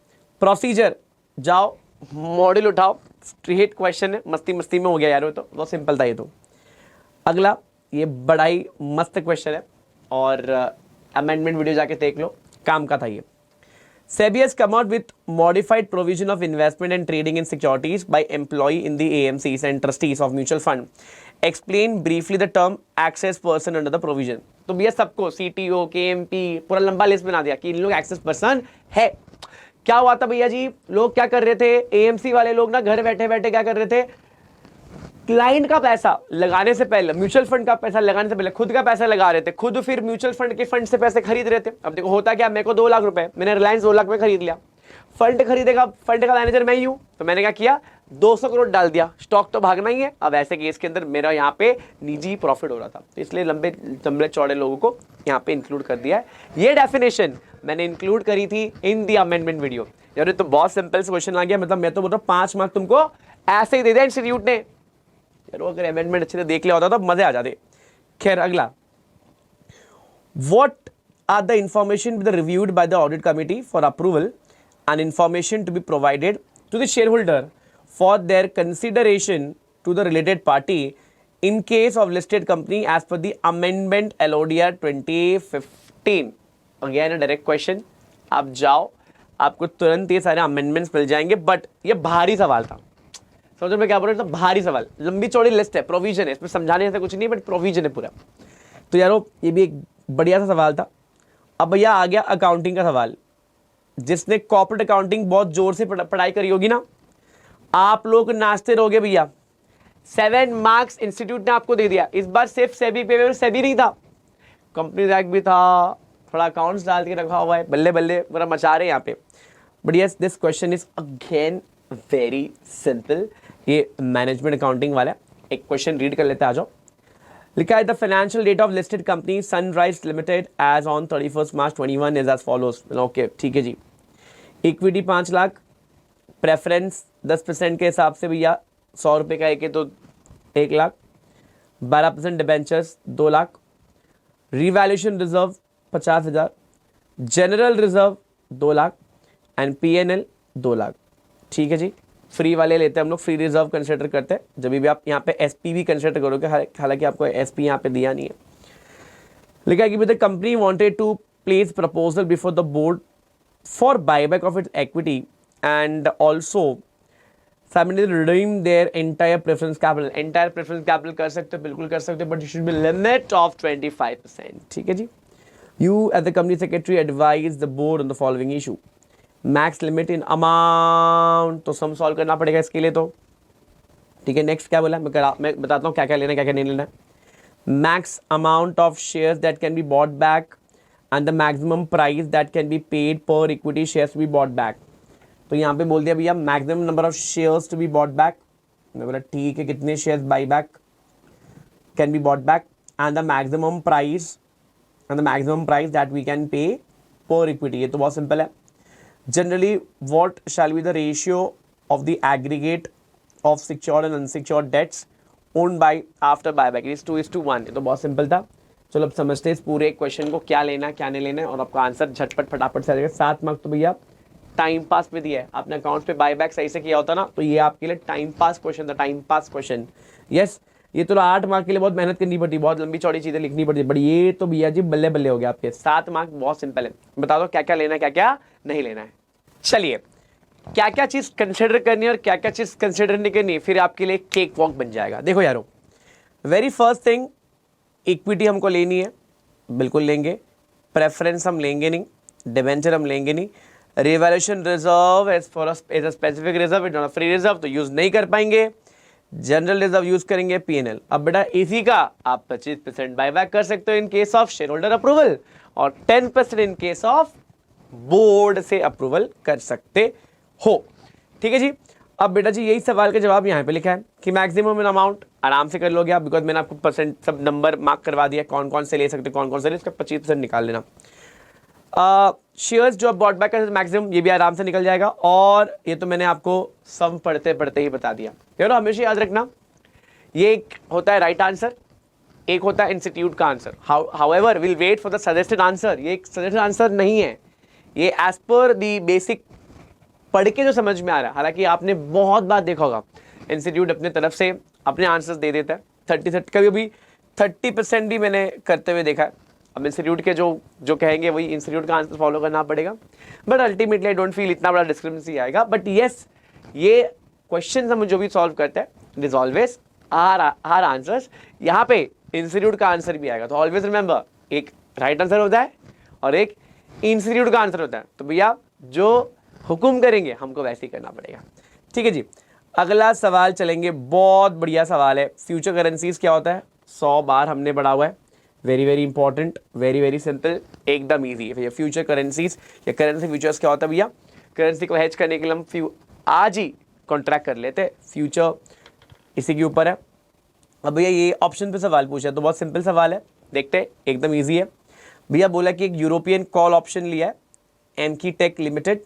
प्रोसीजर, जाओ मॉड्यूल उठाओ, स्ट्रेट क्वेश्चन है, मस्ती में हो गया यार, तो बहुत सिंपल था ये तो. अगला, ये बड़ा ही मस्त क्वेश्चन है और अमेंडमेंट वीडियो जाके देख लो, काम का था ये. SEBI has come out with modified provision of investment and trading in securities by employee in the AMCs and trustees of mutual fund. Explain briefly the term access person under the provision. तो भैया सबको CTO, KMP पूरा लंबा list बना दिया कि इन लोग access person है. क्या हुआ था भैया जी, लोग क्या कर रहे थे, AMC वाले लोग ना घर बैठे बैठे क्या कर रहे थे, क्लाइंट का पैसा लगाने से पहले, म्यूचुअल फंड का पैसा लगाने से पहले खुद का पैसा लगा रहे थे, खुद फिर म्यूचुअल फंड के फंड से पैसे खरीद रहे थे. अब देखो होता क्या, मेरे को 2 लाख रुपए, मैंने रिलायंस 2 लाख में खरीद लिया, फंड खरीदेगा, फंड का मैनेजर मैं ही हूं, तो मैंने क्या किया, 200 करोड़ डाल दिया, स्टॉक तो भागना ही है. अब ऐसे केस के अंदर मेरा यहाँ पे निजी प्रॉफिट हो रहा था, तो इसलिए लंबे चौड़े लोगों को यहाँ पे इंक्लूड कर दिया है. ये डेफिनेशन मैंने इंक्लूड करी थी इन दी अमेंडमेंट वीडियो. यार तो बहुत सिंपल से क्वेश्चन आ गया, मतलब मैं तो बोल रहा हूँ 5 मार्क्स तुमको ऐसे ही दे दिया इंस्टीट्यूट ने. यार अगर अमेंडमेंट अच्छे से देख लिया होता तो मजे आ जाते. खैर अगला, what are the information with reviewed by the audit committee for approval and information to be provided to the shareholder for their consideration to the related party in case of listed company as per the amendment LODR 2015. Again direct question, आप जाओ आपको तुरंत ये सारे amendments मिल जाएंगे. But ये भारी सवाल था, समझ में क्या बोल रहा था, भारी सवाल, लंबी चौड़ी लिस्ट है, प्रोविजन है, इसमें समझाने जैसा कुछ नहीं, बट प्रोविजन है पूरा. तो यारो ये भी एक बढ़िया सा सवाल था. अब भैया आ गया अकाउंटिंग का सवाल. जिसने कॉर्पोरेट अकाउंटिंग बहुत जोर से पढ़ाई करी होगी ना, आप लोग नाचते रहोगे भैया. 7 मार्क्स इंस्टीट्यूट ने आपको दे दिया। इस बार सिर्फ सेबी पेपर, सेबी नहीं था, कंपनी एक्ट भी था, थोड़ा अकाउंट्स डाल के रखा हुआ है, बल्ले बल्ले पूरा मचा रहे हैं यहाँ पे। But yes, this question is again very simple, ये मैनेजमेंट अकाउंटिंग वाला है। एक क्वेश्चन रीड कर लेते हैं, आ जाओ। लिखा है the financial debt of listed company Sunrise limited as on 31 March 21 is as follows. Okay ठीक है जी, इक्विटी 5 लाख, प्रेफरेंस 10% के हिसाब से भैया 100 रुपये का एक है तो 1 lakh, 12% debentures 2 lakh, revaluation reserve 50,000, general reserve 2 lakh and PNL 2 lakh. ठीक है जी, फ्री वाले लेते हैं हम लोग, फ्री रिजर्व कंसिडर करते हैं जब भी आप यहाँ पे SP भी कंसिडर करोगे, हालांकि आपको SP यहाँ पे दिया नहीं है। लिखा है कि the company wanted to place proposal before the board for buyback of its equity and also redeem their entire preference capital. Entire preference capital कर सकते हो, बिल्कुल कर सकते हो, but you should be limit of 25%। ठीक है जी। You as the company secretary advise the board on the following issue. Max limit in amount, तो सम सॉल्व करना पड़ेगा इसके लिए तो। ठीक है, नेक्स्ट क्या बोला, मैं बताता हूँ क्या क्या लेना है क्या क्या नहीं लेना है। Max amount of shares that can be bought back and the maximum price that can be paid per equity shares to be bought back. तो यहाँ पे बोल दिया भैया maximum number of shares to be bought back. मैं बोला ठीक है, कितने shares buy back can be bought back and the maximum price that we can pay per equity. ये तो बहुत सिंपल है। Generally, what shall be the ratio of the aggregate of secured and unsecured debts owned by after buyback? It is 2:1। ये तो बहुत simple था। चलो अब समझते हैं इस पूरे क्वेश्चन को, क्या लेना है क्या नहीं लेना है, और आपका आंसर झटपट फटाफट से आ जाएगा। 7 मार्क्स तो भैया टाइम पास पे दिया है, आपने अकाउंट पे बायबैक सही से किया होता ना तो ये आपके लिए टाइम पास क्वेश्चन था, टाइम पास क्वेश्चन। यस, ये तो 8 मार्क के लिए बहुत मेहनत करनी पड़ती, बहुत लंबी चौड़ी चीजें लिखनी पड़ती, बट ये तो भैया जी बल्ले बल्ले हो गया आपके। 7 मार्क बहुत सिंपल है। बता दो क्या क्या लेना है क्या क्या नहीं लेना है। चलिए, क्या क्या चीज कंसिडर करनी है और क्या क्या चीज कंसिडर नहीं करनी, फिर आपके लिए केक वॉक बन जाएगा। देखो यारो, वेरी फर्स्ट थिंग, इक्विटी हमको लेनी है, बिल्कुल लेंगे। प्रेफरेंस हम लेंगे नहीं, डिवेंचर हम लेंगे नहीं। Revaluation reserve as far as a specific reserve, it not a free reserve, तो यूज नहीं कर पाएंगे। जनरल रिजर्व यूज करेंगे PNL। अब बेटा इसी का आप 25% बायबैक कर सकते हो इन case of share holder approval, और 10% इन केस ऑफ बोर्ड से अप्रूवल कर सकते हो। ठीक है जी। अब बेटा जी यही सवाल का जवाब यहाँ पे लिखा है कि मैक्सिमम अमाउंट आराम से कर लोगे आप, बिकॉज मैंने आपको परसेंट सब नंबर मार्क करवा दिया, कौन कौन से ले सकते कौन कौन से ले, इसका 25% निकाल लेना। शेयर्स जो आप बॉट बैक कर मैक्सिमम, ये भी आराम से निकल जाएगा, और ये तो मैंने आपको सम पढ़ते पढ़ते ही बता दिया। यारो हमेशा याद रखना, ये एक होता है राइट आंसर, एक होता है इंस्टीट्यूट का answer. However will wait for the suggested answer. ये एक सजेस्टेड आंसर नहीं है, ये एज पर दी बेसिक पढ़ के जो समझ में आ रहा है। हालांकि आपने बहुत बार देखा होगा इंस्टीट्यूट अपने तरफ से अपने आंसर्स दे देता है 30 कभी भी 30% भी मैंने करते हुए देखा है। अब इंस्टीट्यूट के जो कहेंगे वही इंस्टीट्यूट का आंसर फॉलो करना पड़ेगा, but ultimately I don't feel इतना बड़ा डिस्क्रिपेंसी आएगा। बट येस, ये क्वेश्चन हम जो भी सॉल्व करते हैं it is always our answers. यहाँ पे इंस्टीट्यूट का आंसर भी आएगा, तो ऑलवेज रिमेंबर एक राइट आंसर होता है और एक इंस्टीट्यूट का आंसर होता है। तो भैया जो हुकुम करेंगे हमको वैसे ही करना पड़ेगा। ठीक है जी, अगला सवाल चलेंगे, बहुत बढ़िया सवाल है। फ्यूचर करेंसीज क्या होता है, 100 बार हमने पढ़ा हुआ है। Very very important, very very simple, एकदम ईजी है भैया। फ्यूचर करेंसीज या करेंसी फ्यूचर्स क्या होता है भैया, करेंसी को हेज करने के लिए हम आज ही कॉन्ट्रैक्ट कर लेते हैं, फ्यूचर इसी के ऊपर है। अब भैया ये ऑप्शन पे सवाल पूछा है तो बहुत सिंपल सवाल है, देखते हैं, एकदम ईजी है भैया। बोला कि एक यूरोपियन कॉल ऑप्शन लिया है Emkay tech limited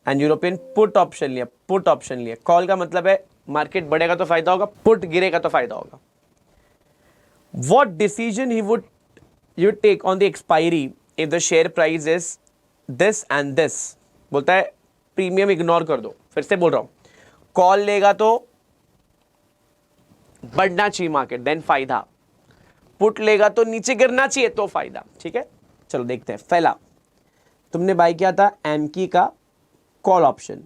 and European put option लिया, पुट ऑप्शन लिया। कॉल का मतलब है मार्केट बढ़ेगा तो फायदा होगा, पुट गिरेगा तो फायदा होगा। What decision he would you take on the expiry if the share price is this and this. बोलता है प्रीमियम इग्नोर कर दो, फिर से बोल रहा हूं, कॉल लेगा तो बढ़ना चाहिए मार्केट देन फायदा, पुट लेगा तो नीचे गिरना चाहिए तो फायदा। ठीक है, चलो देखते हैं। पहला तुमने बाय किया था एमकी का कॉल ऑप्शन,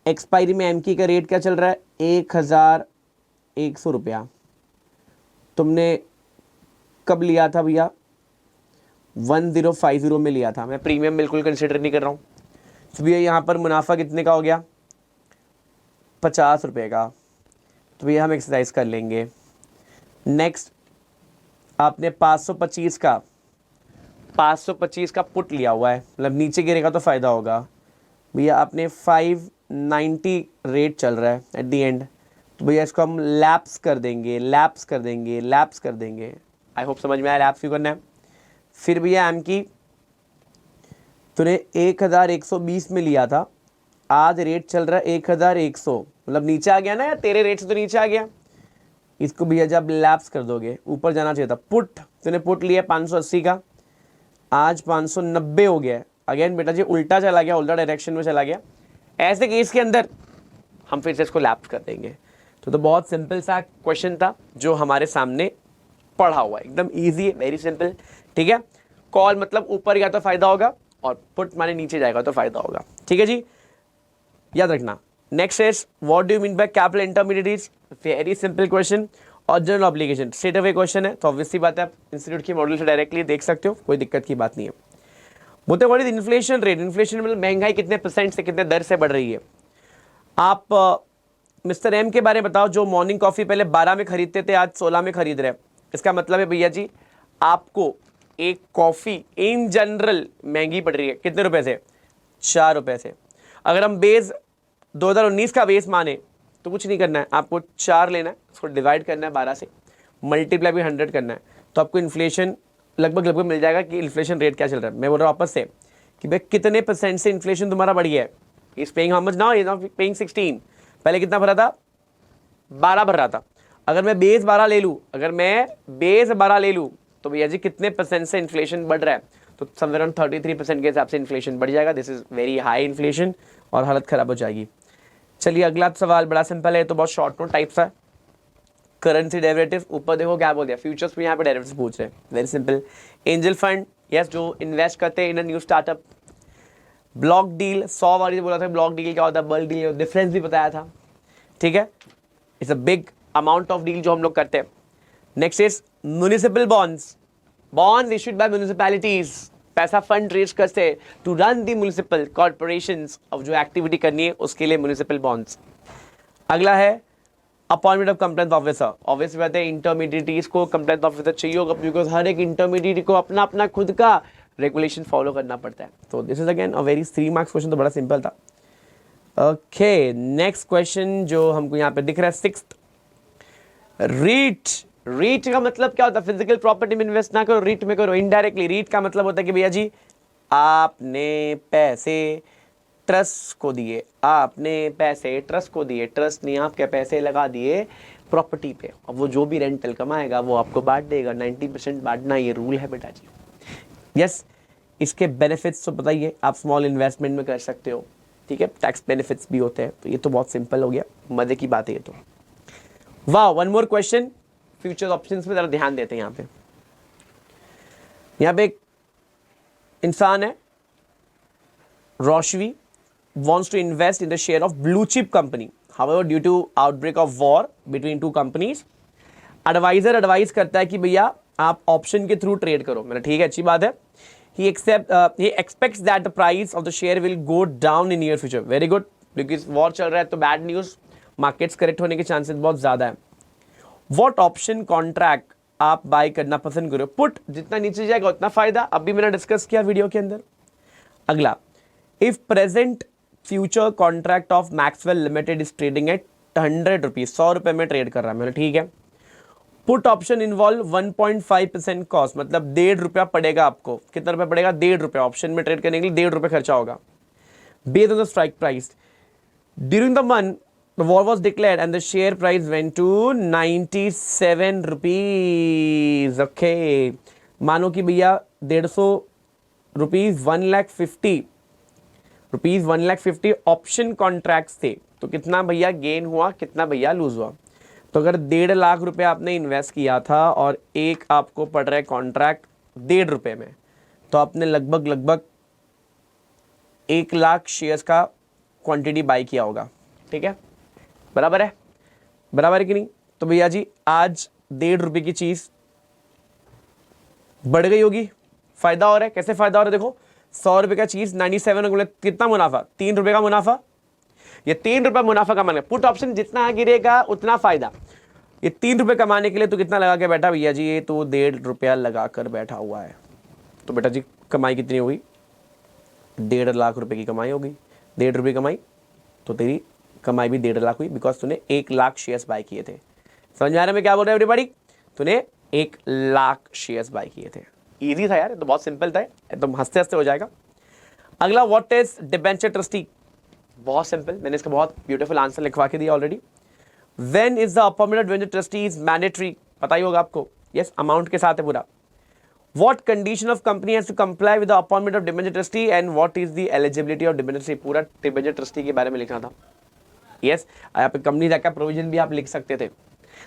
एक्सपायरी में एमकी का रेट क्या चल रहा है 1100 रुपया। तुमने कब लिया था भैया 1050 में लिया था। मैं प्रीमियम बिल्कुल कंसिडर नहीं कर रहा हूं। तो भैया यहां पर मुनाफा कितने का हो गया 50 रुपए का। तो भैया हम एक्सरसाइज कर लेंगे। नेक्स्ट आपने 525 का पुट लिया हुआ है, मतलब नीचे गिरेगा तो फ़ायदा होगा। भैया आपने 590 रेट चल रहा है एट दी एंड, तो भैया इसको हम लैप्स कर देंगे, लैप्स कर देंगे, लैप्स कर देंगे। आई होप समझ में आया लैप्स क्यों करना है। फिर भैया एम की तूने 1120 में लिया था, आज रेट चल रहा है 1100, मतलब नीचे आ गया ना, या तेरे रेट से तो नीचे आ गया। इसको भैया जब लैप्स कर दोगे ऊपर जाना चाहिए था। पुट तूने पुट लिया 580 का, आज 590 हो गया है। अगेन बेटा जी उल्टा चला गया, उल्टा डायरेक्शन में चला गया। ऐसे केस के अंदर हम फिर से इसको लैप्स कर देंगे। तो बहुत सिंपल सा क्वेश्चन था जो हमारे सामने पढ़ा हुआ है, एकदम इजी है, वेरी सिंपल। ठीक है, कॉल मतलब ऊपर गया तो फायदा होगा, और पुट माने नीचे जाएगा तो फायदा होगा। ठीक है जी, याद रखना। Next is what do you mean by capital intermediates, very simple question और general obligation straight away question है, तो ऑब्वियसली बात है आप इंस्टीट्यूट के मॉडल से डायरेक्टली देख सकते हो, कोई दिक्कत की बात नहीं है। बोलते what is inflation rate, inflation मतलब महंगाई कितने परसेंट से कितने दर से बढ़ रही है। आप मिस्टर एम के बारे में बताओ, जो मॉर्निंग कॉफी पहले 12 में खरीदते थे आज 16 में खरीद रहे हैं। इसका मतलब है भैया जी आपको एक कॉफी इन जनरल महंगी पड़ रही है, कितने रुपए से, 4 रुपए से। अगर हम बेस 2019 का बेस माने तो कुछ नहीं करना है, आपको 4 लेना है, उसको डिवाइड करना है 12 से, मल्टीप्लाई भी 100 करना है, तो आपको इन्फ्लेशन लगभग लगभग मिल जाएगा कि इन्फ्लेशन रेट क्या चल रहा है। मैं बोल रहा हूँ वापस से कि भाई कितने परसेंट से इन्फ्लेशन तुम्हारा बढ़ गया है। इस paying how much now, is not paying 16, पहले कितना भरा था, 12 भर रहा था। अगर मैं बेस 12 ले लूँ, अगर मैं बेस 12 ले लूँ तो भैया जी कितने परसेंट से इन्फ्लेशन बढ़ रहा है, तो समवेयर अराउंड 33% के हिसाब से इन्फ्लेशन बढ़ जाएगा। This is very high inflation और हालत खराब हो जाएगी। चलिए अगला सवाल बड़ा सिंपल है, तो बहुत शॉर्ट नोट टाइप सा। करेंसी डेरिवेटिव, ऊपर देखो क्या बोल दिया, फ्यूचर्स में यहाँ पे डेरिवेटिव पूछ रहे हैं, very simple. Angel fund, yes, जो इन्वेस्ट करते हैं in a new startup. Block deal, 100 बार बोला था ब्लॉक डील क्या होता है, बल्क डील, डिफरेंस भी बताया था। ठीक है, it's a big amount of deal जो हम लोग करते हैं। Next is municipal bonds, bonds issued by municipalities, पैसा फंड रेज करते to run the municipal corporations, अब जो एक्टिविटी करनी है उसके लिए म्युनिसिपल बॉन्ड्स। अगला है appointment of complaint officer, obviously बात है इंटरमीडिएटीज को कंप्लेंट ऑफिसर चाहिए होगा, बिकॉज हर एक इंटरमीडिएट को अपना अपना खुद का रेगुलेशन फॉलो करना पड़ता है। तो this is again a very 3 marks question, तो बड़ा सिंपल था। ओके, नेक्स्ट क्वेश्चन जो हमको यहाँ पे दिख रहा है 6th, रीट। रीट का मतलब क्या होता है, फिजिकल प्रॉपर्टी में इन्वेस्ट ना करो, रीट में करो। इनडायरेक्टली रीट का मतलब होता है कि भैया जी आपने पैसे ट्रस्ट को दिए, आपने पैसे ट्रस्ट को दिए, ट्रस्ट ने आपके पैसे लगा दिए प्रॉपर्टी पे, और वो जो भी रेंटल कमाएगा वो आपको बांट देगा, 90% बांटना ये रूल है बेटा जी। यस, इसके बेनिफिट्स तो बताइए, आप स्मॉल इन्वेस्टमेंट में कर सकते हो, ठीक है, टैक्स बेनिफिट्स भी होते हैं, तो ये तो बहुत सिंपल हो गया, मजे की बात है ये तो। वाह, one more question, future options में जरा ध्यान देते हैं। यहाँ पे एक इंसान है, रोशवी wants to invest in the share of blue chip company. However, due to outbreak of war between two companies, advisor advise करता है कि भैया आप ऑप्शन के थ्रू ट्रेड करो। मैंने ठीक है, अच्छी बात है। He expects that the price of the share will go down in near future. Very good, because war चल रहा है तो बैड न्यूज, मार्केट्स करेक्ट होने के चांसेस बहुत ज्यादा है। What option कॉन्ट्रैक्ट आप बाय करना पसंद करो? पुट, जितना नीचे जाएगा उतना फायदा, अभी मैंने डिस्कस किया वीडियो के अंदर। अगला, if present future contract of Maxwell limited is trading at 100 rupees, 100 रुपए में ट्रेड कर रहा है, मैंने ठीक है। पुट ऑप्शन इन्वॉल्व 1.5% कॉस्ट, मतलब 1.5 रुपया पड़ेगा आपको। कितना रुपया पड़ेगा? 1.5 रुपया। ऑप्शन में ट्रेड करने के लिए 1.5 रुपये खर्चा होगा। Based on the strike price during the month the war was declared and the share price went to 97 rupees. Okay, मानो कि भैया 150 रुपीज 1,50,000 रुपीज 1,50,000 ऑप्शन कॉन्ट्रैक्ट्स थे, तो कितना भैया गेन हुआ, कितना भैया लूज हुआ? तो अगर 1.5 लाख रुपए आपने इन्वेस्ट किया था और एक आपको पड़ रहा है कॉन्ट्रैक्ट 1.5 रुपए में, तो आपने लगभग 1 लाख शेयर्स का क्वांटिटी बाई किया होगा। ठीक है, बराबर है, बराबर है कि नहीं? तो भैया जी आज 1.5 रुपए की चीज बढ़ गई होगी, फायदा हो रहा है। कैसे फायदा हो रहा है? देखो, 100 रुपए का चीज 97 कितना मुनाफा, 3 रुपए का मुनाफा। ये 3 रुपए मुनाफा कमाने, पुट ऑप्शन जितना गिरेगा उतना फायदा। ये 3 रुपए कमाने के लिए तो कितना लगा के बैठा भैया जी, ये तो 1.5 रुपया लगा कर बैठा हुआ है। तो बेटा जी कमाई कितनी हुई, 1.5 लाख रुपए की कमाई होगी। 1.5 रुपये कमाई तो तेरी कमाई भी 1.5 लाख हुई, बिकॉज तूने 1 लाख शेयर्स बाय किए थे। समझ में आ रहा है मैं क्या बोल रहा हूँ एवरीबॉडी? तूने 1 लाख शेयर्स बाय किए थे। इजी था यार, तो बहुत सिंपल था, एकदम हंसते हंसते हो जाएगा। अगला, व्हाट इज डिबेंचर ट्रस्टी? बहुत सिंपल, मैंने इसका बहुत ब्यूटीफुल आंसर लिखवा के दिया already. When is the appointment of debenture trustee is mandatory? पता ही होगा आपको, यस, अमाउंट के साथ है पूरा। What condition of company has to comply with the appointment of debenture trustee and what is the eligibility of debenture trustee? पूरा debenture trustee के बारे में लिखना था। यस, यहाँ पे कंपनी का प्रोविजन भी आप लिख सकते थे।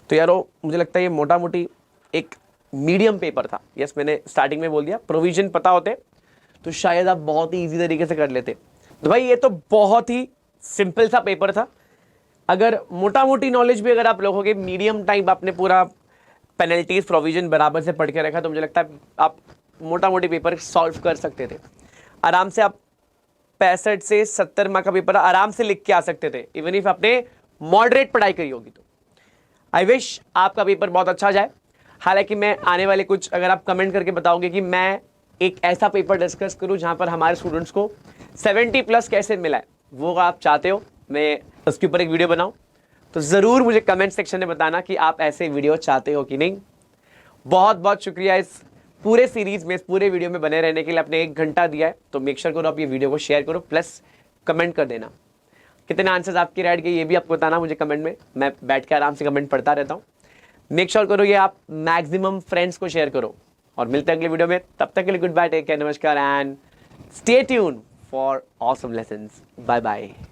तो यारो मुझे लगता है ये मोटा मोटी एक मीडियम पेपर था। यस, मैंने स्टार्टिंग में बोल दिया, प्रोविजन पता होते तो शायद आप बहुत ही ईजी तरीके से कर लेते। तो भाई ये तो बहुत ही सिंपल सा पेपर था। अगर मोटा मोटी नॉलेज भी अगर आप लोगों मीडियम टाइम आपने पूरा पेनल्टीज प्रोविजन बराबर से पढ़ के रखा, तो मुझे लगता है आप मोटा मोटी पेपर सॉल्व कर सकते थे आराम से। आप 65 से 70 मार्क का पेपर आराम से लिख के आ सकते थे, इवन इफ आपने मॉडरेट पढ़ाई करी होगी तो। आई विश आपका पेपर बहुत अच्छा जाए। हालांकि मैं आने वाले कुछ, अगर आप कमेंट करके बताओगे कि मैं एक ऐसा पेपर डिस्कस करूं जहां पर हमारे स्टूडेंट्स को 70+ कैसे मिला है, वो आप चाहते हो मैं उसके ऊपर एक वीडियो बनाऊं, तो ज़रूर मुझे कमेंट सेक्शन में बताना कि आप ऐसे वीडियो चाहते हो कि नहीं। बहुत बहुत शुक्रिया इस पूरे सीरीज़ में, इस पूरे वीडियो में बने रहने के लिए। आपने 1 घंटा दिया है, तो मेक श्योर करो आप ये वीडियो को शेयर करो, प्लस कमेंट कर देना। कितने आंसर्स आपकी राइट गए ये भी आपको बताना मुझे कमेंट में, मैं बैठ के आराम से कमेंट पढ़ता रहता हूँ। मेक श्योर करो ये आप मैक्सिमम फ्रेंड्स को शेयर करो, और मिलते हैं अगले वीडियो में। तब तक के लिए गुड बाय, टेक केयर, नमस्कार and stay tune for awesome lessons. Bye bye.